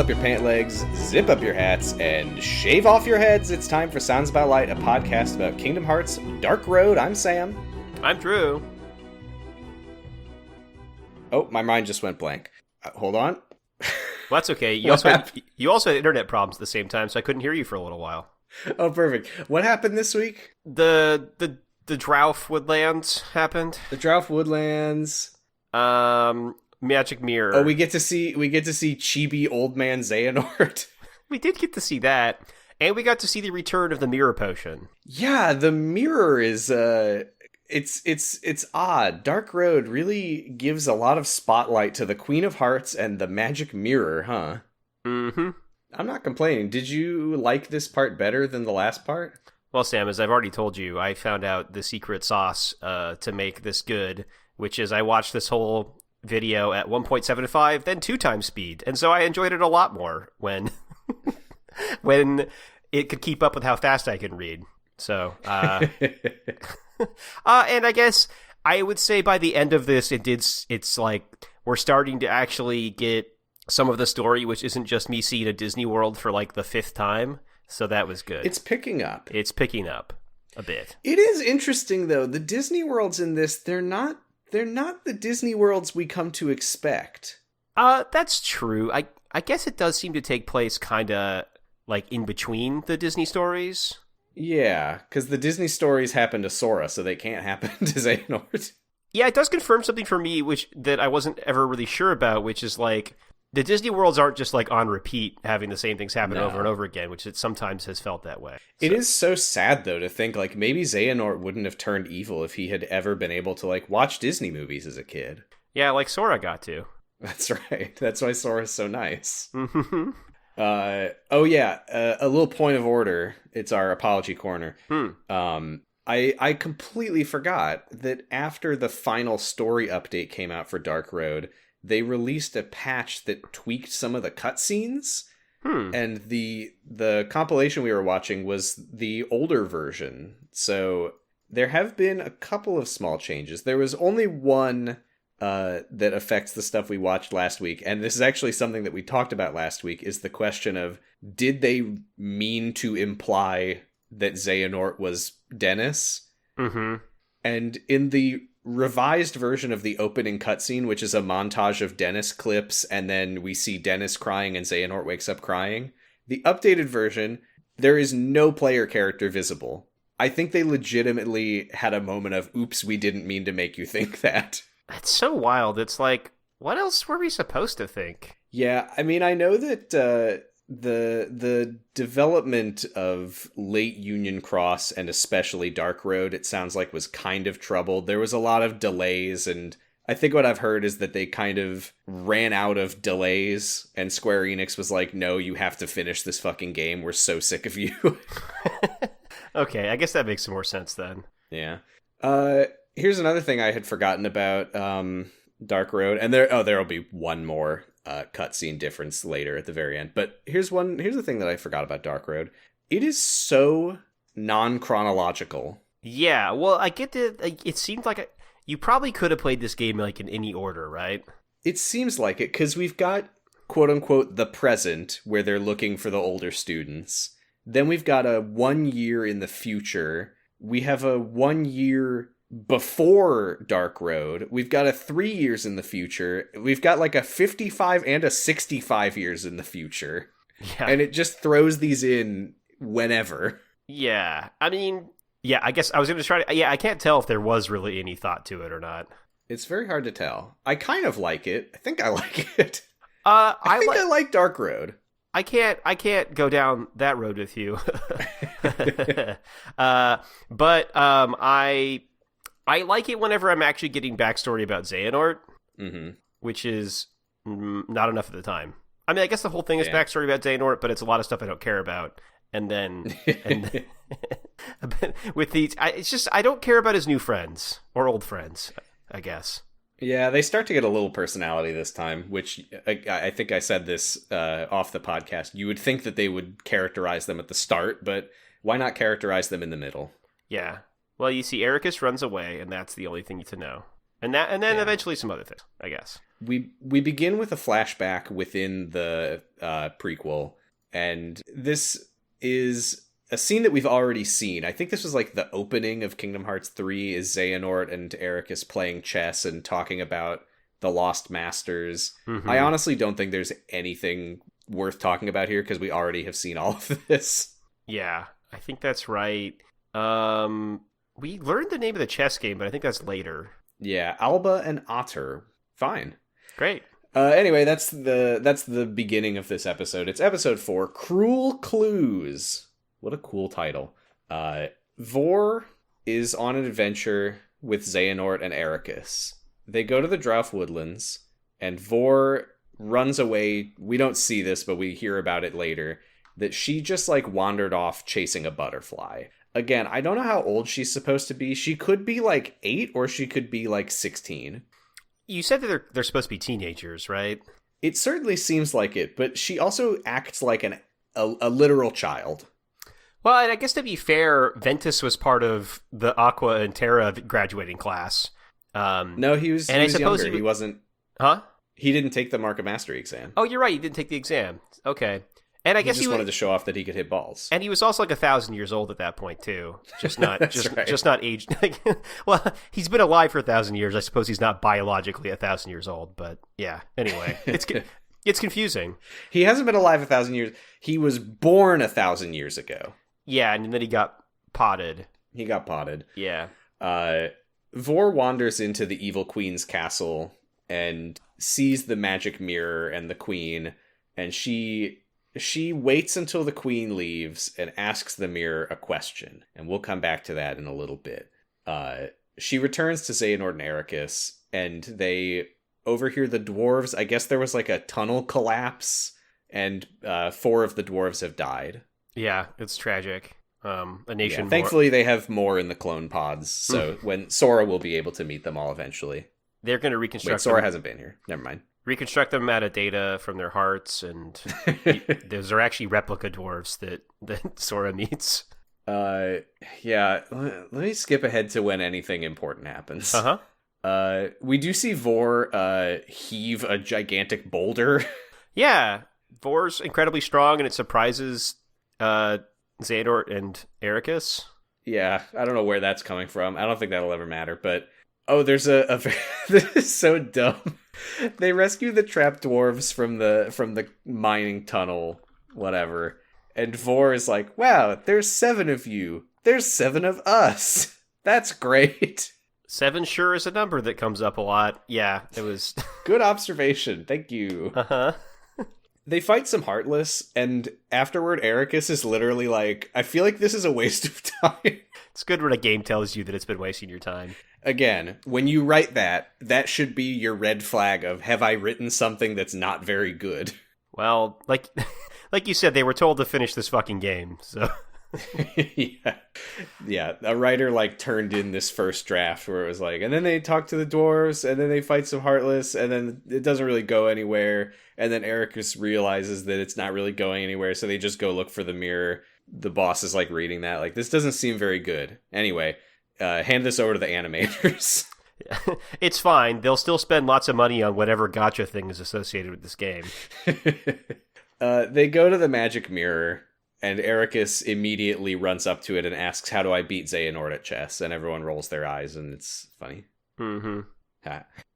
up your pant legs, zip up your hats, and shave off your heads. It's time for Sounds About Light, a podcast about Kingdom Hearts Dark Road. I'm Sam. I'm Drew. Oh, my mind just went blank. Hold on. Well, that's okay. You also had internet problems at the same time, so I couldn't hear you for a little while. Oh, perfect. What happened this week? The Drouth Woodlands happened. The Drouth Woodlands. Magic Mirror. Oh, we get to see chibi old man Xehanort. We did get to see that, and we got to see the return of the Mirror Potion. Yeah, the mirror is it's odd. Dark Road really gives a lot of spotlight to the Queen of Hearts and the Magic Mirror, huh? Mm-hmm. I'm not complaining. Did you like this part better than the last part? Well, Sam, as I've already told you, I found out the secret sauce to make this good, which is I watched this whole video at 1.75, then 2 times speed, and so I enjoyed it a lot more when when it could keep up with how fast I can read. So, and I guess I would say by the end of this, it's like we're starting to actually get some of the story, which isn't just me seeing a Disney World for like the 5th time. So that was good. It's picking up. It's picking up a bit. It is interesting though. The Disney Worlds in this, they're not the Disney Worlds we come to expect. That's true. I guess it does seem to take place kind of like in between the Disney stories. Yeah, because the Disney stories happen to Sora, so they can't happen to Xehanort. Yeah, it does confirm something for me, that I wasn't ever really sure about, which is like the Disney worlds aren't just like on repeat, having the same things happen over and over again, which it sometimes has felt that way. It is so sad though to think like maybe Xehanort wouldn't have turned evil if he had ever been able to like watch Disney movies as a kid. Yeah, like Sora got to. That's right. That's why Sora's so nice. Mm-hmm. A little point of order. It's our apology corner. I completely forgot that after the final story update came out for Dark Road, they released a patch that tweaked some of the cutscenes. And the compilation we were watching was the older version. So there have been a couple of small changes. There was only one that affects the stuff we watched last week, and this is actually something that we talked about last week, is the question of, did they mean to imply that Xehanort was Dennis? Mm-hmm. And in the revised version of the opening cutscene, which is a montage of Dennis clips, and then we see Dennis crying and Xehanort wakes up crying, the updated version, there is no player character visible. I think they legitimately had a moment of, oops, we didn't mean to make you think that. It's so wild. It's like, what else were we supposed to think? Yeah, I mean, I know that the development of late Union Cross and especially Dark Road, it sounds like, was kind of troubled. There was a lot of delays, and I think what I've heard is that they kind of ran out of delays, and Square Enix was like, no, you have to finish this fucking game. We're so sick of you. Okay, I guess that makes some more sense then. Yeah. Here's another thing I had forgotten about Dark Road, and there'll be one more cutscene difference later at the very end. But here's the thing that I forgot about Dark Road. It is so non-chronological. Yeah, well, I get that. It seemed like you probably could have played this game like in any order, right? It seems like it, because we've got quote unquote the present, where they're looking for the older students. Then we've got a 1 year in the future. We have a 1 year before Dark Road. We've got a 3 years in the future. We've got like a 55 and a 65 years in the future. Yeah. And it just throws these in whenever. Yeah. I mean, yeah, I guess I was going to try to... Yeah, I can't tell if there was really any thought to it or not. It's very hard to tell. I kind of like it. I think I like it. I like Dark Road. I can't go down that road with you. But I like it whenever I'm actually getting backstory about Xehanort, which is not enough at the time. I mean, I guess the whole thing is backstory about Xehanort, but it's a lot of stuff I don't care about. And then with these, it's just, I don't care about his new friends or old friends, I guess. Yeah, they start to get a little personality this time, which I think I said this off the podcast. You would think that they would characterize them at the start, but why not characterize them in the middle? Yeah. Well, you see, Ericus runs away, and that's the only thing to know. And then eventually some other things, I guess. We begin with a flashback within the prequel, and this is a scene that we've already seen. I think this was like the opening of Kingdom Hearts 3 is Xehanort and Ericus playing chess and talking about the Lost Masters. Mm-hmm. I honestly don't think there's anything worth talking about here because we already have seen all of this. Yeah, I think that's right. We learned the name of the chess game, but I think that's later. Yeah, Alba and Otter. Fine. Great. Anyway, that's the beginning of this episode. It's episode 4, Cruel Clues. What a cool title. Vor is on an adventure with Xehanort and Ericus. They go to the Drouth Woodlands, and Vor runs away. We don't see this, but we hear about it later, that she just, like, wandered off chasing a butterfly. Again, I don't know how old she's supposed to be. She could be, like, 8, or she could be, like, 16. You said that they're supposed to be teenagers, right? It certainly seems like it, but she also acts like a literal child. Well, and I guess to be fair, Ventus was part of the Aqua and Terra graduating class. No, he was younger. He wasn't... Huh? He didn't take the Mark of Mastery exam. Oh, you're right. He didn't take the exam. Okay. And I guess he wanted to show off that he could hit balls. And he was also like 1,000 years old at that point, too. Just not just not aged. Well, he's been alive for 1,000 years. I suppose he's not biologically 1,000 years old, but yeah. Anyway, it's confusing. He hasn't been alive 1,000 years. He was born 1,000 years ago. Yeah, and then he got potted. Yeah. Vor wanders into the evil queen's castle and sees the magic mirror and the queen, and she waits until the queen leaves and asks the mirror a question, and we'll come back to that in a little bit. She returns to Xehanort and Ericus, and they overhear the dwarves. I guess there was like a tunnel collapse, and 4 of the dwarves have died. Yeah, it's tragic. A nation. Yeah, thankfully, they have more in the clone pods, so when Sora will be able to meet them all eventually. They're going to reconstruct. Wait, Sora hasn't been here. Never mind. Reconstruct them out of data from their hearts, and those are actually replica dwarves that Sora meets. Yeah. Let me skip ahead to when anything important happens. We do see Vor heave a gigantic boulder. Yeah, Vor's incredibly strong, and it surprises Xehanort and Ericus. Yeah, I don't know where that's coming from. I don't think that'll ever matter, but there's this is so dumb. They rescue the trapped dwarves from the mining tunnel, whatever. And Vor is like, "Wow, there's 7 of you. There's 7 of us. That's great." 7 sure is a number that comes up a lot. Yeah, it was good observation. Thank you. They fight some Heartless, and afterward, Ericus is literally like, I feel like this is a waste of time. It's good when a game tells you that it's been wasting your time. Again, when you write that should be your red flag of, have I written something that's not very good? Well, like you said, they were told to finish this fucking game, so... Yeah, a writer like turned in this first draft where it was like, and then they talk to the dwarves, and then they fight some Heartless, and then it doesn't really go anywhere, and then Ericus realizes that it's not really going anywhere, so they just go look for the mirror. The boss is like reading that, like, this doesn't seem very good. Anyway, hand this over to the animators. It's fine. They'll still spend lots of money on whatever gacha thing is associated with this game. They go to the magic mirror, and Ericus immediately runs up to it and asks, "How do I beat Xehanort at chess?" And everyone rolls their eyes, and it's funny. Mm-hmm.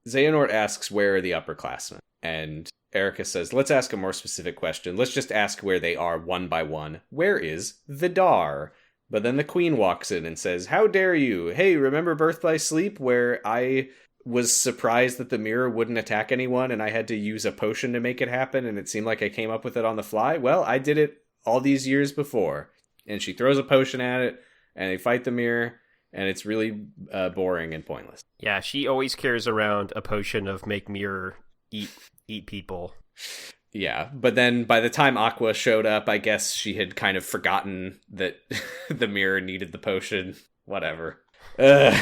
Xehanort asks, "Where are the upperclassmen?" And Ericus says, "Let's ask a more specific question. Let's just ask where they are one by one. Where is Vidar?" But then the queen walks in and says, "How dare you? Hey, remember Birth by Sleep, where I was surprised that the mirror wouldn't attack anyone and I had to use a potion to make it happen, and it seemed like I came up with it on the fly? Well, I did it all these years before." And she throws a potion at it, and they fight the mirror, and it's really boring and pointless. Yeah, she always carries around a potion of make mirror eat people. Yeah, but then by the time Aqua showed up, I guess she had kind of forgotten that the mirror needed the potion. Whatever. I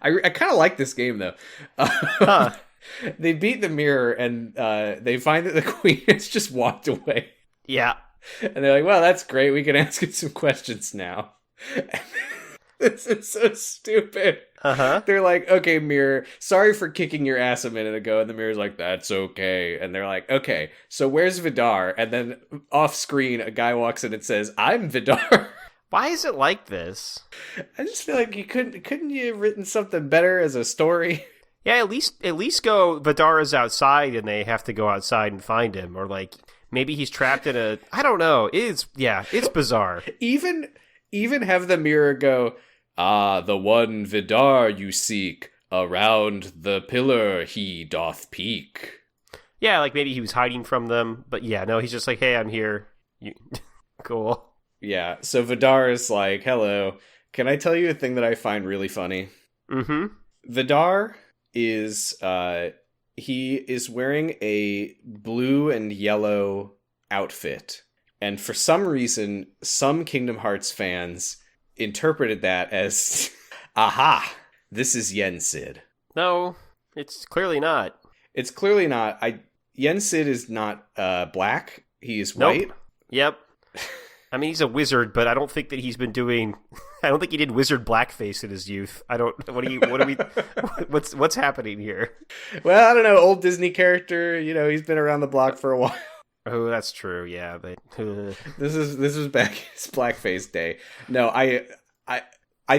kind of like this game, though. They beat the mirror, and they find that the queen has just walked away. Yeah. And they're like, "Well, that's great. We can ask it some questions now." This is so stupid. Uh-huh. They're like, okay, Mirror, sorry for kicking your ass a minute ago. And the Mirror's like, that's okay. And they're like, okay, so where's Vidar? And then off screen, a guy walks in and says, I'm Vidar. Why is it like this? I just feel like couldn't you have written something better as a story? Yeah, at least go Vidar is outside and they have to go outside and find him. Or like maybe he's trapped in a, I don't know. It's bizarre. Even have the Mirror go, the one Vidar you seek, around the pillar he doth peek. Yeah, like maybe he was hiding from them, but yeah, no, he's just like, hey, I'm here. Cool. Yeah, so Vidar is like, hello, can I tell you a thing that I find really funny? Mm-hmm. Vidar is, he is wearing a blue and yellow outfit, and for some reason, some Kingdom Hearts fans interpreted that as, aha, this is Yensid. No, it's clearly not. It's clearly not. Yensid is not black. He is white. Nope. Yep. I mean, he's a wizard, but I don't think that he's been doing. I don't think he did wizard blackface in his youth. I don't. What's happening here? Well, I don't know. Old Disney character. You know, he's been around the block for a while. Oh, that's true. Yeah, but this is back his blackface day. No, I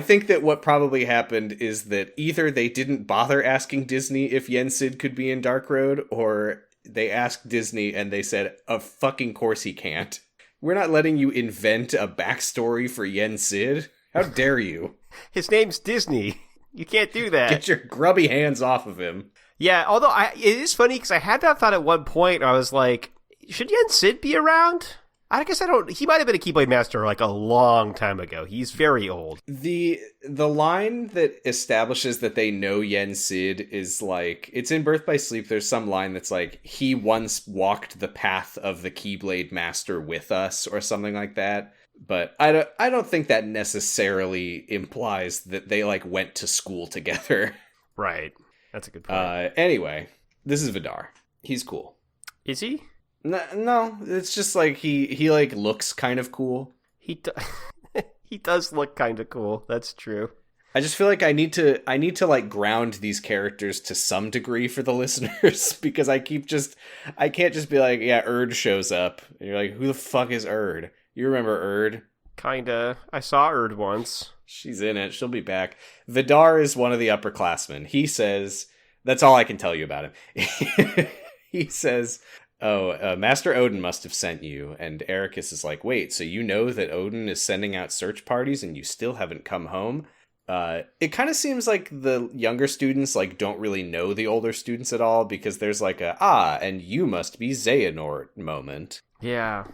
think that what probably happened is that either they didn't bother asking Disney if Yensid could be in Dark Road, or they asked Disney and they said, of fucking course he can't. We're not letting you invent a backstory for Yensid. How dare you? His name's Disney. You can't do that. Get your grubby hands off of him. Yeah, although it is funny because I had that thought at one point. I was like, should Yensid be around? I guess I don't. He might have been a Keyblade Master like a long time ago. He's very old. The line that establishes that they know Yensid is like, it's in Birth by Sleep. There's some line that's like, he once walked the path of the Keyblade Master with us, or something like that. But I don't think that necessarily implies that they like went to school together. Right. That's a good point. Anyway, this is Vidar. He's cool. Is he? No, it's just like he like looks kind of cool. He does look kind of cool. That's true. I just feel like I need to like ground these characters to some degree for the listeners, because I can't just be like, yeah, Erd shows up. And you're like, who the fuck is Erd? You remember Erd? Kinda. I saw Erd once. She's in it. She'll be back. Vidar is one of the upperclassmen. He says, that's all I can tell you about him. He says, Master Odin must have sent you. And Ericus is like, wait, so you know that Odin is sending out search parties and you still haven't come home? It kind of seems like the younger students like don't really know the older students at all, because there's like and you must be Xehanort moment. Yeah.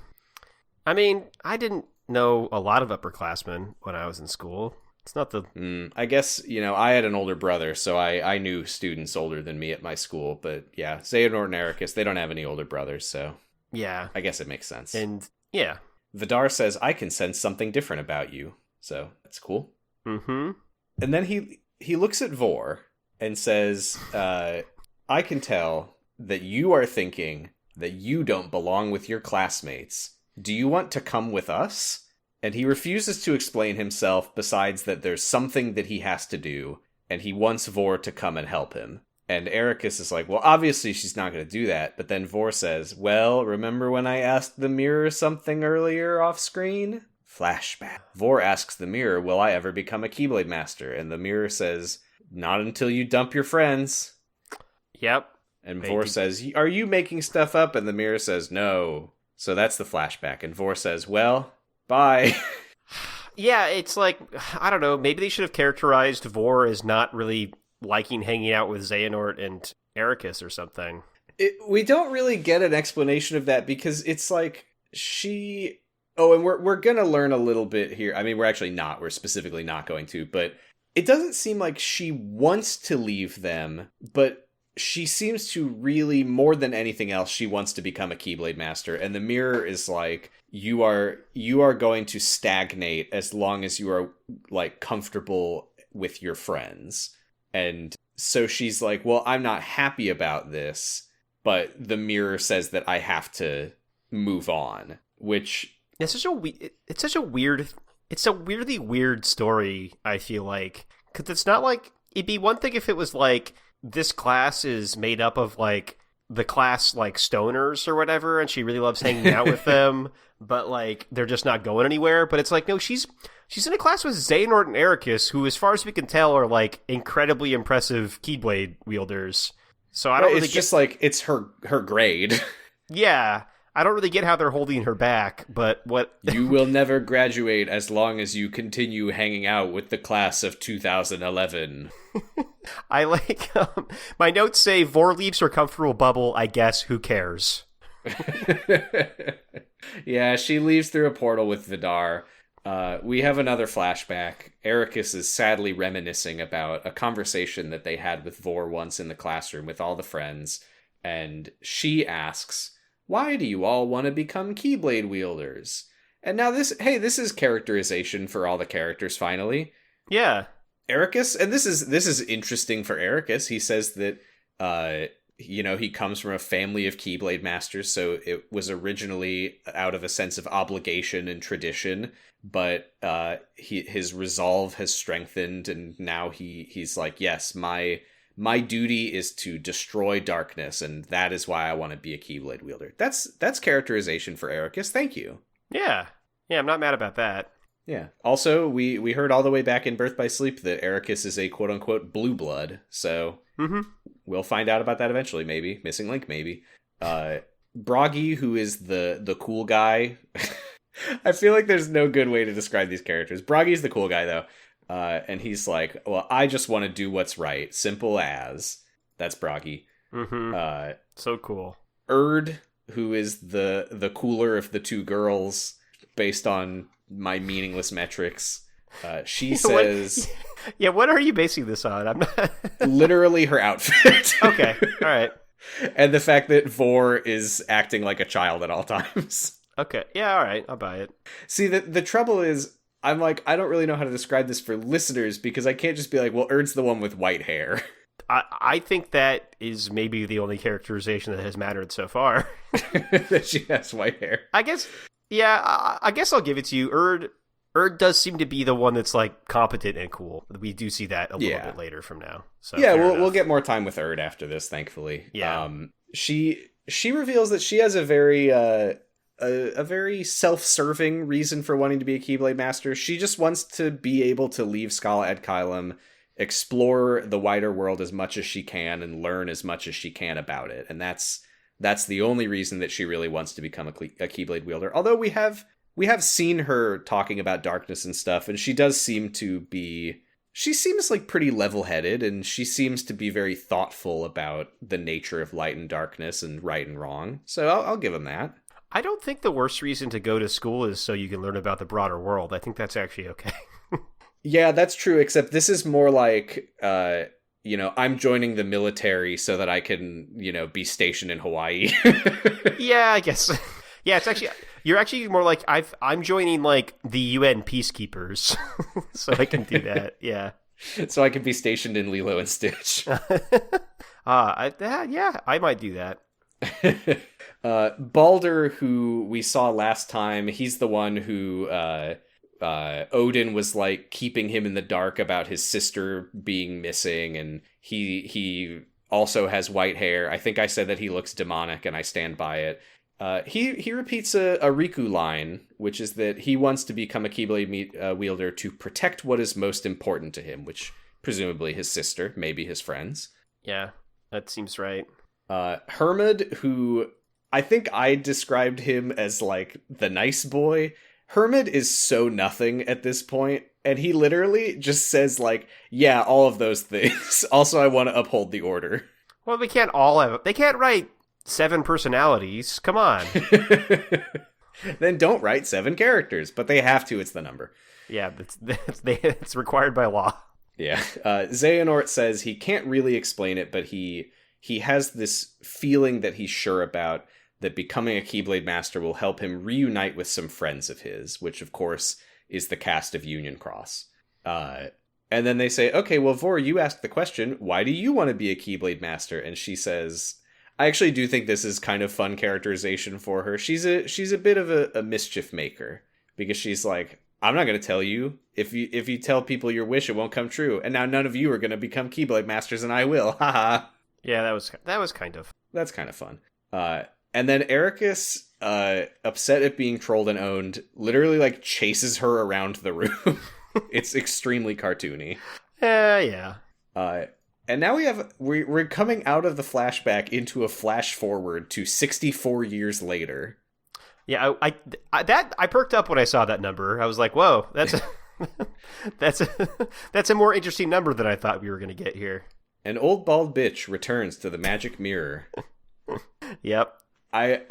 I mean, I didn't know a lot of upperclassmen when I was in school. It's not the... I guess, I had an older brother, so I knew students older than me at my school. But yeah, Xehanort and Ericus, they don't have any older brothers, so... Yeah. I guess it makes sense. And, yeah. Vidar says, I can sense something different about you. So, that's cool. Mm-hmm. And then he looks at Vor and says, I can tell that you are thinking that you don't belong with your classmates. Do you want to come with us? And he refuses to explain himself, besides that there's something that he has to do, and he wants Vor to come and help him. And Ericus is like, well, obviously she's not going to do that. But then Vor says, well, remember when I asked the mirror something earlier off screen? Flashback. Vor asks the mirror, will I ever become a Keyblade Master? And the mirror says, not until you dump your friends. Yep. And Vor says, are you making stuff up? And the mirror says, no. So that's the flashback. And Vor says, well, bye. Yeah, it's like, I don't know, maybe they should have characterized Vor as not really liking hanging out with Xehanort and Ericus or something. We don't really get an explanation of that, because it's like she... Oh, and we're going to learn a little bit here. I mean, we're actually not. We're specifically not going to. But it doesn't seem like she wants to leave them, but she seems to really, more than anything else, she wants to become a Keyblade Master. And the mirror is like, you are going to stagnate as long as you are like comfortable with your friends. And so she's like, well, I'm not happy about this, but the mirror says that I have to move on, which... It's such a weird It's a weirdly weird story, I feel like. Because it's not like... It'd be one thing if it was like, this class is made up of like, the class like stoners or whatever, and she really loves hanging out with them, but like, they're just not going anywhere. But it's like, no, she's in a class with Xehanort and Ericus, who, as far as we can tell, are like incredibly impressive Keyblade wielders. So I don't really It's just like, it's her grade. Yeah. I don't really get how they're holding her back, but what... You will never graduate as long as you continue hanging out with the class of 2011. I like... my notes say, Vor leaves her comfortable bubble, I guess, who cares? Yeah, she leaves through a portal with Vidar. We have another flashback. Ericus is sadly reminiscing about a conversation that they had with Vor once in the classroom with all the friends, and she asks... Why do you all want to become Keyblade wielders? And now this is characterization for all the characters finally. Yeah. Ericus, and this is interesting for Ericus. He says that he comes from a family of Keyblade masters, so it was originally out of a sense of obligation and tradition, but his resolve has strengthened, and now he's like, yes, my duty is to destroy darkness, and that is why I want to be a Keyblade wielder. That's characterization for Ericus. Thank you. Yeah. Yeah, I'm not mad about that. Yeah. Also, we heard all the way back in Birth by Sleep that Ericus is a quote-unquote blue blood, so we'll find out about that eventually, maybe. Missing link, maybe. Broggy, who is the cool guy. I feel like there's no good way to describe these characters. Broggy's the cool guy, though. And he's like, well, I just want to do what's right. Simple as. That's Broggy. Mm-hmm. So cool. Erd, who is the cooler of the two girls, based on my meaningless metrics. She says... What are you basing this on? I'm not... Literally her outfit. Okay, all right. And the fact that Vor is acting like a child at all times. Okay, yeah, all right, I'll buy it. See, the trouble is... I'm like, I don't really know how to describe this for listeners because I can't just be like, well, Erd's the one with white hair. I think that is maybe the only characterization that has mattered so far. That she has white hair. I guess, yeah, I guess I'll give it to you. Erd does seem to be the one that's like competent and cool. We do see that a little bit later from now. So yeah, we'll get more time with Erd after this, thankfully. Yeah. She reveals that she has a very self-serving reason for wanting to be a Keyblade Master. She just wants to be able to leave Scala ad Caelum, explore the wider world as much as she can, and learn as much as she can about it. And that's the only reason that she really wants to become a Keyblade wielder. Although we have seen her talking about darkness and stuff, and she does seem to be... She seems like pretty level-headed, and she seems to be very thoughtful about the nature of light and darkness and right and wrong. So I'll give him that. I don't think the worst reason to go to school is so you can learn about the broader world. I think that's actually okay. Yeah, that's true, except this is more like, I'm joining the military so that I can, be stationed in Hawaii. Yeah, I guess. Yeah, you're actually more like, I'm joining, like, the UN peacekeepers, so I can do that, yeah. So I can be stationed in Lilo and Stitch. I might do that. Balder, who we saw last time, he's the one who Odin was like keeping him in the dark about his sister being missing, and he also has white hair. I think I said that he looks demonic, and I stand by it. He repeats a Riku line, which is that he wants to become a Keyblade wielder to protect what is most important to him, which presumably his sister, maybe his friends. Yeah, that seems right. Hermod, who I think I described him as like the nice boy. Hermod is so nothing at this point, and he literally just says like, yeah, all of those things. Also, I want to uphold the order. Well, they can't write 7 personalities. Come on. Then don't write 7 characters, but they have to. It's the number. Yeah, it's required by law. Yeah. Xehanort says he can't really explain it, but he has this feeling that he's sure about, that becoming a Keyblade Master will help him reunite with some friends of his, which of course is the cast of Union Cross. And then they say, okay, well, Vor, you asked the question, why do you want to be a Keyblade Master? And she says, I actually do think this is kind of fun characterization for her. She's a bit of a mischief maker, because she's like, I'm not going to tell you. If you tell people your wish, it won't come true. And now none of you are going to become Keyblade Masters, and I will. Haha. Yeah, that was kind of... That's kind of fun. And then Ericus, upset at being trolled and owned, literally, like, chases her around the room. It's extremely cartoony. Yeah. And now we're coming out of the flashback into a flash forward to 64 years later. Yeah, I perked up when I saw that number. I was like, whoa, that's that's a more interesting number than I thought we were going to get here. An old bald bitch returns to the magic mirror. Yep. I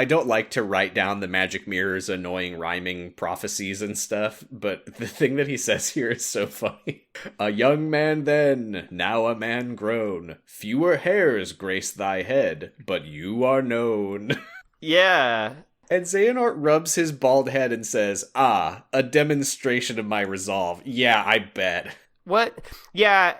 don't like to write down the magic mirror's annoying rhyming prophecies and stuff, but the thing that he says here is so funny. A young man then, now a man grown. Fewer hairs grace thy head, but you are known. Yeah. And Xehanort rubs his bald head and says, a demonstration of my resolve. Yeah, I bet. What? Yeah.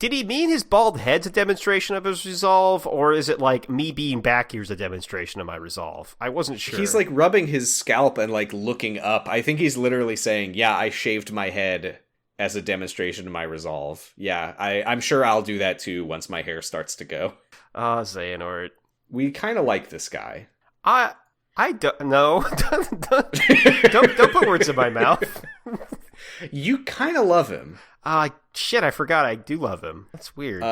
Did he mean his bald head's a demonstration of his resolve, or is it like me being back here's a demonstration of my resolve? I wasn't sure. He's like rubbing his scalp and like looking up. I think he's literally saying, yeah, I shaved my head as a demonstration of my resolve. Yeah, I'm sure I'll do that too once my hair starts to go. Xehanort. We kind of like this guy. I don't know. don't put words in my mouth. You kind of love him. Shit, I forgot I do love him. That's weird.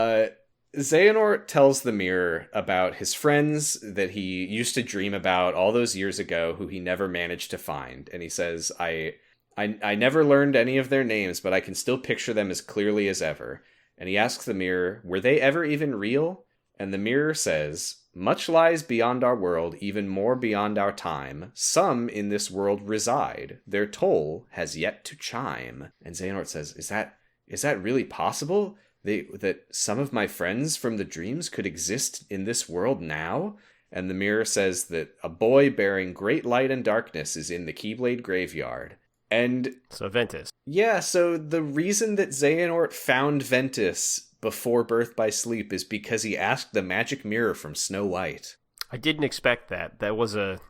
Xehanort tells the mirror about his friends that he used to dream about all those years ago who he never managed to find. And he says, I never learned any of their names, but I can still picture them as clearly as ever. And he asks the mirror, were they ever even real? And the mirror says, much lies beyond our world, even more beyond our time. Some in this world reside. Their toll has yet to chime. And Xehanort says, is that really possible? That some of my friends from the dreams could exist in this world now? And the mirror says that a boy bearing great light and darkness is in the Keyblade graveyard. And so Ventus. Yeah, so the reason that Xehanort found Ventus before Birth by Sleep is because he asked the magic mirror from Snow White. I didn't expect that. That was a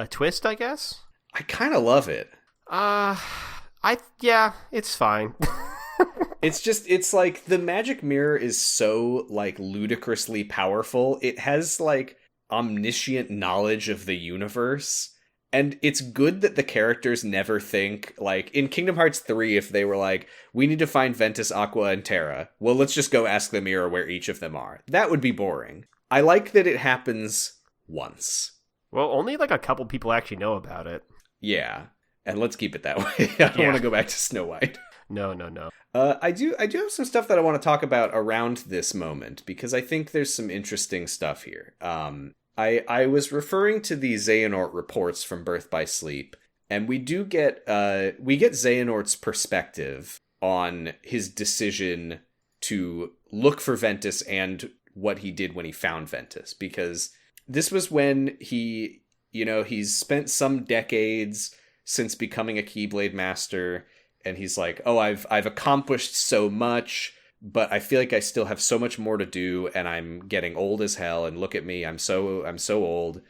twist, I guess? I kind of love it. Yeah, it's fine. It's like the magic mirror is so like ludicrously powerful. It has like omniscient knowledge of the universe. And it's good that the characters never think, like, in Kingdom Hearts 3, if they were like, we need to find Ventus, Aqua, and Terra. Well, let's just go ask the mirror where each of them are. That would be boring. I like that it happens once. Well, only like a couple people actually know about it. Yeah. And let's keep it that way. I don't want to go back to Snow White. No. I do have some stuff that I want to talk about around this moment, because I think there's some interesting stuff here. I was referring to the Xehanort reports from Birth by Sleep, and we get Xehanort's perspective on his decision to look for Ventus and what he did when he found Ventus, because this was when he's spent some decades since becoming a Keyblade Master, and he's like, oh, I've accomplished so much, but I feel like I still have so much more to do, and I'm getting old as hell, and look at me, I'm so old.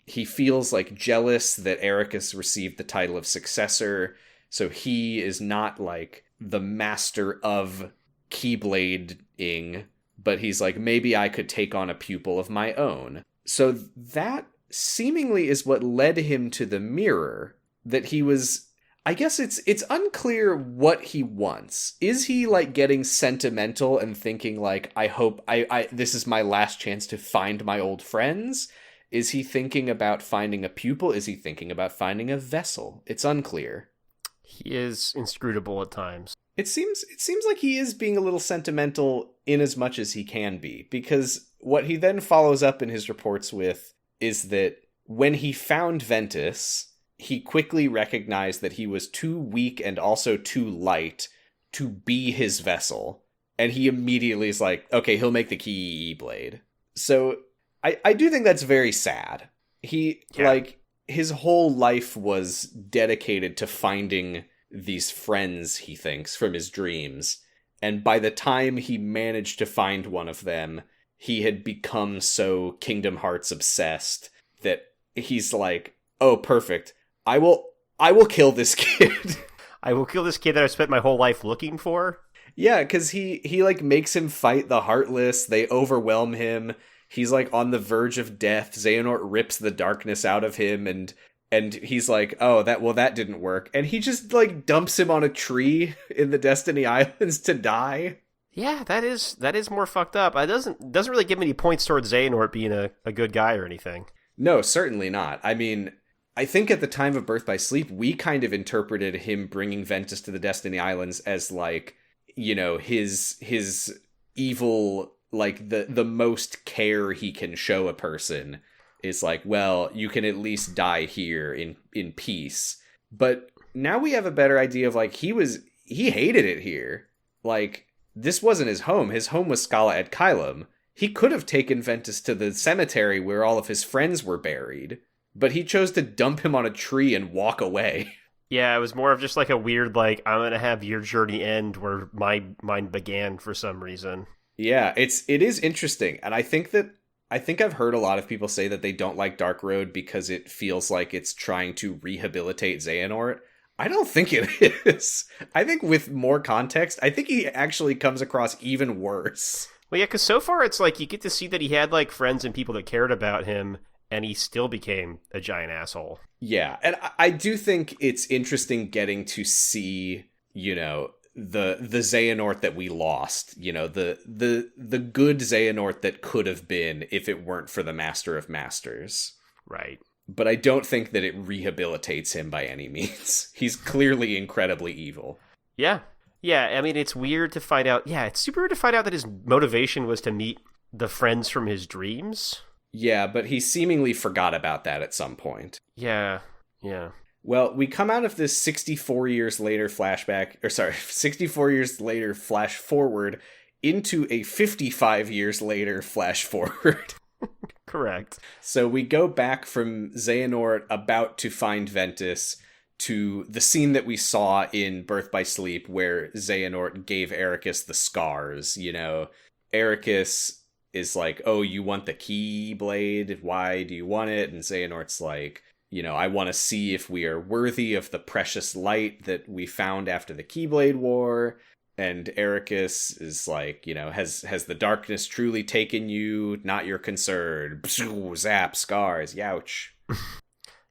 He feels like jealous that Ericus received the title of successor, so he is not like the master of Keyblading, but he's like, maybe I could take on a pupil of my own. So that seemingly is what led him to the mirror, that he was... I guess it's unclear what he wants. Is he like getting sentimental and thinking like, I hope this is my last chance to find my old friends? Is he thinking about finding a pupil? Is he thinking about finding a vessel? It's unclear. He is inscrutable at times. It seems like he is being a little sentimental in as much as he can be, because what he then follows up in his reports with is that when he found Ventus, he quickly recognized that he was too weak and also too light to be his vessel. And he immediately is like, okay, he'll make the Keyblade. So I do think that's very sad. His whole life was dedicated to finding these friends, he thinks, from his dreams. And by the time he managed to find one of them, he had become so Kingdom Hearts obsessed that he's like, oh, perfect. I will kill this kid. I will kill this kid that I've spent my whole life looking for. Yeah, because he like makes him fight the Heartless. They overwhelm him. He's like on the verge of death. Xehanort rips the darkness out of him, and he's like, oh, that didn't work. And he just like dumps him on a tree in the Destiny Islands to die. Yeah, that is more fucked up. It doesn't really give me any points towards Xehanort being a good guy or anything. No, certainly not. I mean, I think at the time of Birth by Sleep, we kind of interpreted him bringing Ventus to the Destiny Islands as like, you know, his evil, like the most care he can show a person is like, well, you can at least die here in peace. But now we have a better idea of like, he hated it here. Like, this wasn't his home. His home was Scala at Kylum. He could have taken Ventus to the cemetery where all of his friends were buried, but he chose to dump him on a tree and walk away. Yeah, it was more of just like a weird, like, I'm going to have your journey end where my mind began for some reason. Yeah, it is interesting. And I think I've heard a lot of people say that they don't like Dark Road because it feels like it's trying to rehabilitate Xehanort. I don't think it is. I think with more context, I think he actually comes across even worse. Well, yeah, because so far it's like you get to see that he had like friends and people that cared about him, and he still became a giant asshole. Yeah, and I do think it's interesting getting to see, you know, the Xehanort that we lost, you know, the good Xehanort that could have been if it weren't for the Master of Masters. Right. But I don't think that it rehabilitates him by any means. He's clearly incredibly evil. Yeah. Yeah, I mean, it's weird to find out. Yeah, it's super weird to find out that his motivation was to meet the friends from his dreams. Yeah, but he seemingly forgot about that at some point. Yeah. Well, we come out of this 64 years later 64 years later flash forward into a 55 years later flash forward. Correct. So we go back from Xehanort about to find Ventus to the scene that we saw in Birth by Sleep where Xehanort gave Ericus the scars. You know, Ericus is like, oh, you want the Keyblade? Why do you want it? And Xehanort's like, you know, I want to see if we are worthy of the precious light that we found after the Keyblade War. And Ericus is like, you know, has the darkness truly taken you? Not your concern. Zap, scars, youch.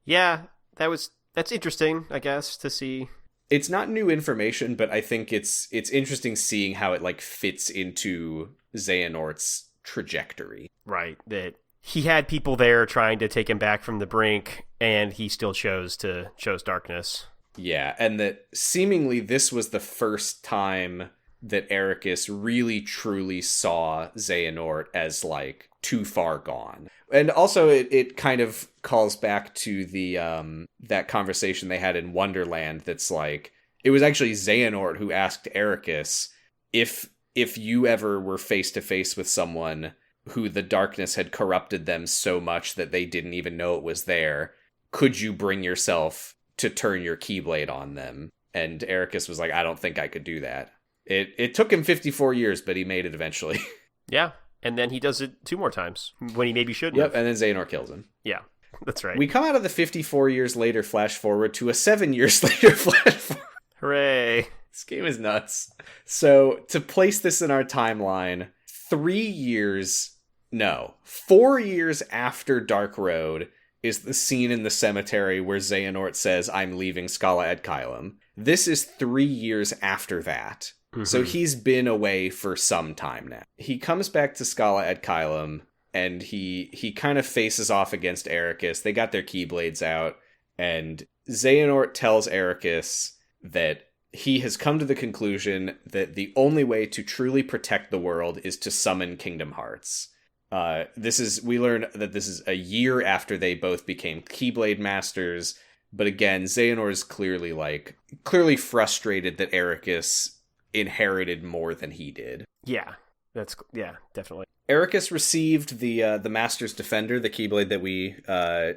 Yeah, that's interesting, I guess, to see. It's not new information, but I think it's interesting seeing how it like fits into Xehanort's trajectory. Right, that he had people there trying to take him back from the brink, and he still chose darkness. Yeah, and that seemingly this was the first time that Ericus really truly saw Xehanort as like too far gone. And also it kind of calls back to the that conversation they had in Wonderland that's like, it was actually Xehanort who asked Ericus if you ever were face to face with someone who the darkness had corrupted them so much that they didn't even know it was there, could you bring yourself to turn your Keyblade on them? And Ericus was like, I don't think I could do that. It took him 54 years, but he made it eventually. Yeah, and then he does it 2 more times, when he maybe shouldn't have. And then Xehanort kills him. Yeah, that's right. We come out of the 54 years later flash forward to a 7 years later flash forward. Hooray. This game is nuts. So, to place this in our timeline, 4 years after Dark Road is the scene in the cemetery where Xehanort says, I'm leaving Scala at Kylum. This is 3 years after that. Mm-hmm. So he's been away for some time now. He comes back to Scala at Kylum, and he kind of faces off against Ericus. They got their Keyblades out, and Xehanort tells Ericus that he has come to the conclusion that the only way to truly protect the world is to summon Kingdom Hearts. We learn that this is a year after they both became Keyblade Masters, but again, Xehanort is clearly frustrated that Ericus inherited more than he did. Yeah, definitely. Ericus received the Master's Defender, the Keyblade that we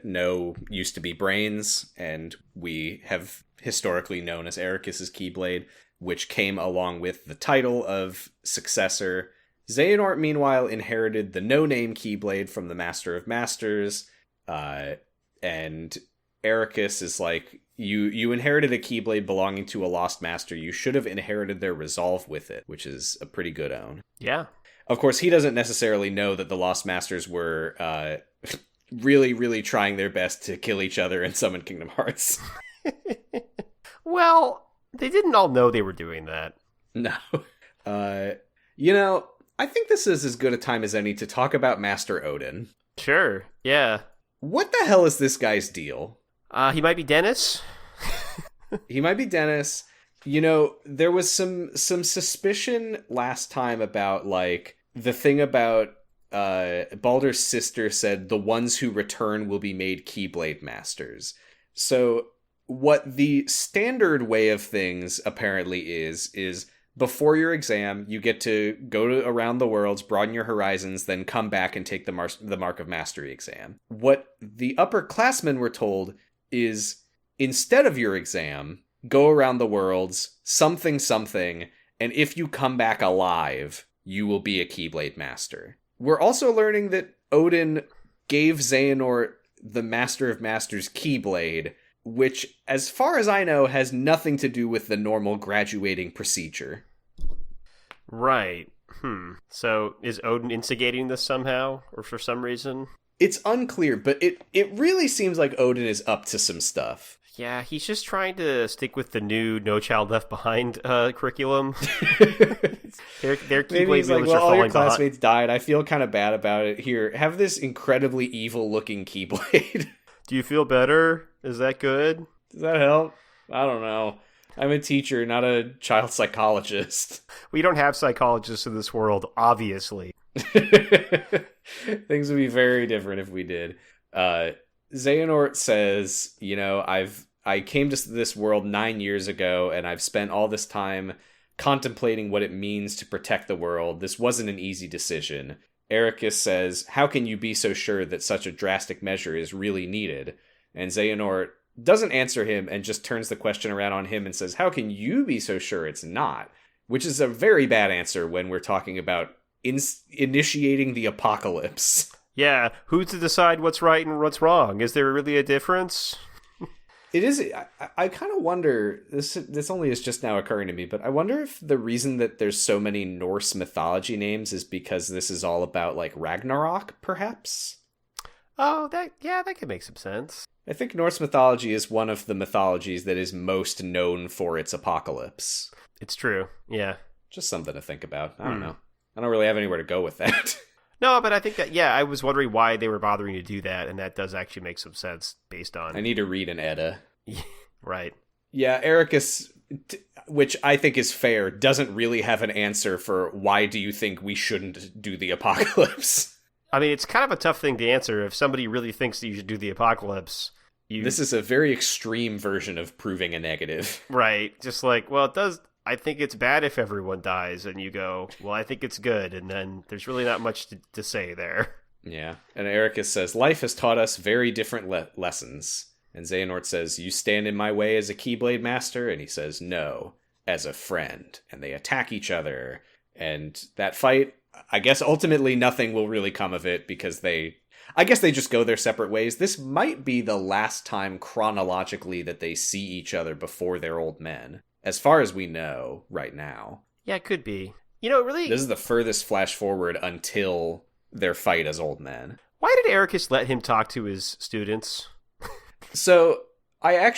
know used to be Brains, and we have historically known as Ericus's Keyblade, which came along with the title of successor. Xehanort, meanwhile, inherited the no-name Keyblade from the Master of Masters, and Ericus is like, you inherited a Keyblade belonging to a Lost Master. You should have inherited their resolve with it, which is a pretty good own. Yeah. Of course, he doesn't necessarily know that the Lost Masters were really, really trying their best to kill each other and summon Kingdom Hearts. Well, they didn't all know they were doing that. No. I think this is as good a time as any to talk about Master Odin. Sure, yeah. What the hell is this guy's deal? He might be Dennis. He might be Dennis. There was some suspicion last time about, like, the thing about Baldur's sister said the ones who return will be made Keyblade Masters. So what the standard way of things apparently is before your exam, you get to go around the worlds, broaden your horizons, then come back and take the Mark of Mastery exam. What the upperclassmen were told is, instead of your exam, go around the worlds, something, and if you come back alive, you will be a Keyblade Master. We're also learning that Odin gave Xehanort the Master of Masters Keyblade, which, as far as I know, has nothing to do with the normal graduating procedure. Right. So, is Odin instigating this somehow, or for some reason? It's unclear, but it really seems like Odin is up to some stuff. Yeah, he's just trying to stick with the new No Child Left Behind curriculum. Their Keyblade he's like, wheelers well, are all your falling classmates died. I feel kind of bad about it. Here, have this incredibly evil-looking Keyblade. Do you feel better? Is that good? Does that help? I don't know. I'm a teacher, not a child psychologist. We don't have psychologists in this world, obviously. Things would be very different if we did. Xehanort says, I came to this world 9 years ago, and I've spent all this time contemplating what it means to protect the world. This wasn't an easy decision. Ericus says, how can you be so sure that such a drastic measure is really needed? And Xehanort doesn't answer him and just turns the question around on him and says, how can you be so sure it's not? Which is a very bad answer when we're talking about initiating the apocalypse. Yeah, who's to decide what's right and what's wrong? Is there really a difference? It is. I kind of wonder, this only is just now occurring to me, but I wonder if the reason that there's so many Norse mythology names is because this is all about, like, Ragnarok, perhaps? Oh, that could make some sense. I think Norse mythology is one of the mythologies that is most known for its apocalypse. It's true, yeah. Just something to think about. I don't know. I don't really have anywhere to go with that. No, but I think that, I was wondering why they were bothering to do that, and that does actually make some sense based on... I need to read an Edda. Right. Yeah, Ericus, which I think is fair, doesn't really have an answer for why do you think we shouldn't do the apocalypse. I mean, it's kind of a tough thing to answer. If somebody really thinks that you should do the apocalypse... This is a very extreme version of proving a negative. Right. Just like, well, it does... I think it's bad if everyone dies, and you go, well, I think it's good, and then there's really not much to say there. Yeah, and Ericus says, life has taught us very different lessons. And Xehanort says, you stand in my way as a Keyblade Master? And he says, no, as a friend. And they attack each other, and that fight, I guess ultimately nothing will really come of it, because they just go their separate ways. This might be the last time chronologically that they see each other before they're old men. As far as we know right now. Yeah, it could be. Really... This is the furthest flash forward until their fight as old men. Why did Ericus let him talk to his students? So, I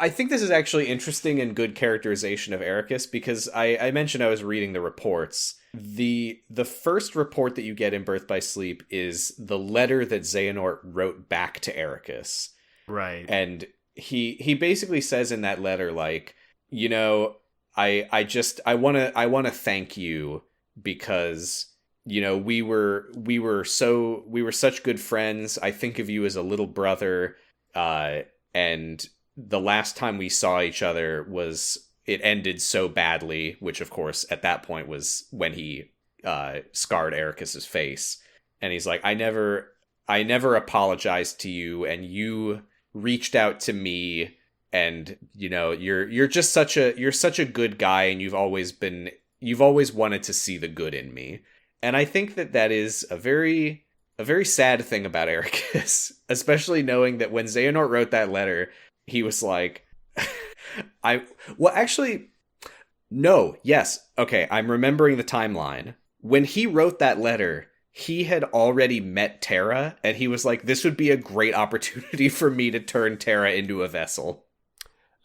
think this is actually interesting and good characterization of Ericus, because I mentioned I was reading the reports. The first report that you get in Birth by Sleep is the letter that Xehanort wrote back to Ericus. Right. And he basically says in that letter, like, I want to thank you because, we were such good friends. I think of you as a little brother. And the last time we saw each other it ended so badly, which of course at that point was when he scarred Ericus's face. And he's like, I never apologized to you, and you reached out to me, and you're just such a good guy, and you've always wanted to see the good in me. And I think that is a very a very sad thing about Ericus, especially knowing that when Xehanort wrote that letter, he was like, okay, I'm remembering the timeline. When he wrote that letter, he had already met Terra, and he was like, this would be a great opportunity for me to turn Terra into a vessel.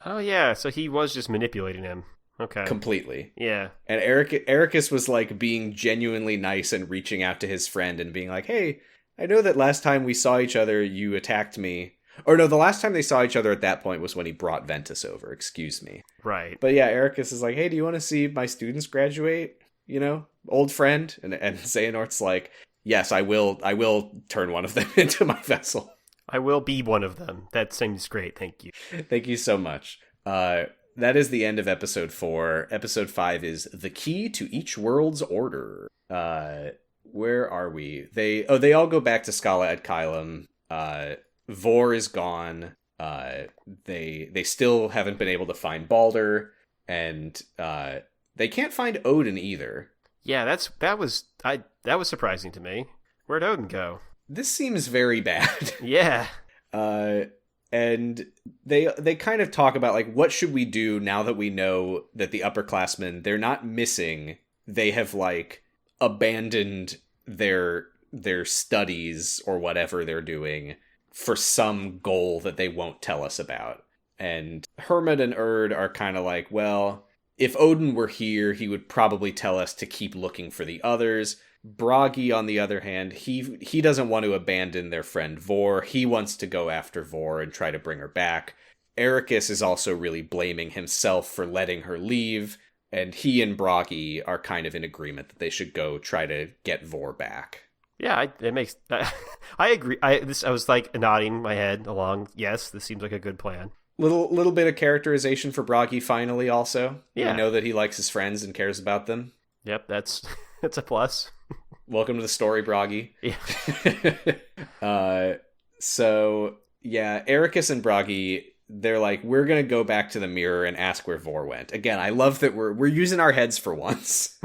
Oh, yeah, so he was just manipulating him. Okay. Completely. Yeah. And Ericus was like being genuinely nice and reaching out to his friend and being like, hey, I know that last time we saw each other, you attacked me. Or no, the last time they saw each other at that point was when he brought Ventus over, excuse me. Right. But yeah, Ericus is like, hey, do you want to see my students graduate? You know, old friend? And Xehanort's like, yes, I will turn one of them into my vessel. I will be one of them. That seems great, thank you. Thank you so much. That is the end of episode 4. Episode 5 is The Key to Each World's Order. Where are we? They all go back to Scala at Kylum. Vor is gone. They still haven't been able to find Balder, and they can't find Odin either. Yeah, that was surprising to me. Where'd Odin go? This seems very bad. Yeah. And they kind of talk about, like, what should we do now that we know that the upperclassmen, they're not missing. They have, like, abandoned their studies or whatever they're doing for some goal that they won't tell us about. And Hermod and Erd are kind of like, well, if Odin were here, he would probably tell us to keep looking for the others. Bragi, on the other hand, he doesn't want to abandon their friend Vor. He wants to go after Vor and try to bring her back. Ericus is also really blaming himself for letting her leave, and he and Bragi are kind of in agreement that they should go try to get Vor back. Yeah, it makes... I agree. I was like nodding my head along. Yes, this seems like a good plan. Little bit of characterization for Bragi finally also. Yeah. We know that he likes his friends and cares about them. Yep, that's a plus. Welcome to the story, Bragi. Yeah. So, yeah, Ericus and Bragi, they're like, we're going to go back to the mirror and ask where Vor went. Again, I love that we're using our heads for once.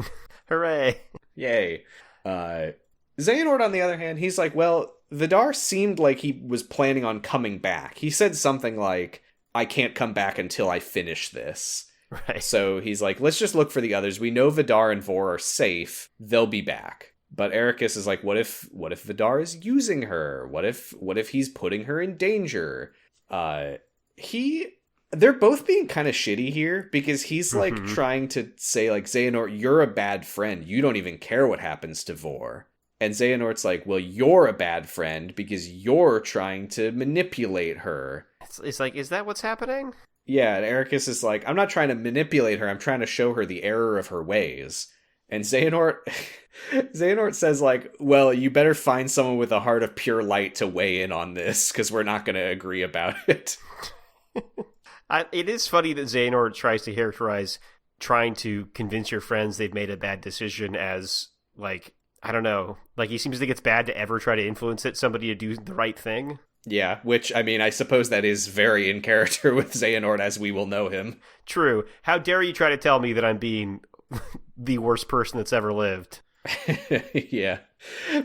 Hooray. Yay. Xehanort, on the other hand, he's like, well, Vidar seemed like he was planning on coming back. He said something like, I can't come back until I finish this. Right. So he's like, let's just look for the others. We know Vidar and Vor are safe. They'll be back. But Ericus is like, what if Vidar is using her? What if he's putting her in danger? They're both being kind of shitty here because he's like trying to say, like, Xehanort, you're a bad friend. You don't even care what happens to Vor. And Xehanort's like, well, you're a bad friend because you're trying to manipulate her. It's like, is that what's happening? Yeah, and Ericus is like, I'm not trying to manipulate her. I'm trying to show her the error of her ways. And Xehanort says, like, well, you better find someone with a heart of pure light to weigh in on this, because we're not going to agree about it. It is funny that Xehanort tries to characterize trying to convince your friends they've made a bad decision as, like, I don't know, like, he seems to think it's bad to ever try to influence somebody to do the right thing. Yeah, which, I mean, I suppose that is very in character with Xehanort as we will know him. True. How dare you try to tell me that I'm being the worst person that's ever lived? Yeah.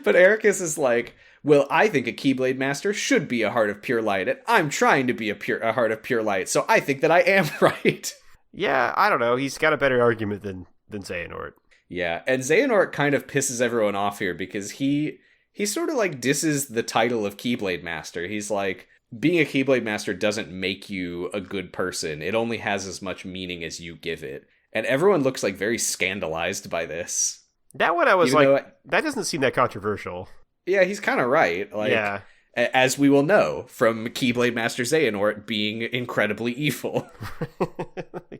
But Ericus is like, well, I think a Keyblade Master should be a heart of pure light, and I'm trying to be a heart of pure light, so I think that I am right. Yeah, I don't know. He's got a better argument than Xehanort. Yeah, and Xehanort kind of pisses everyone off here because he sort of like disses the title of Keyblade Master. He's like, being a Keyblade Master doesn't make you a good person. It only has as much meaning as you give it. And everyone looks like very scandalized by this. That one I was that doesn't seem that controversial. Yeah, he's kind of right. Like, yeah. As we will know from Keyblade Master Xehanort being incredibly evil.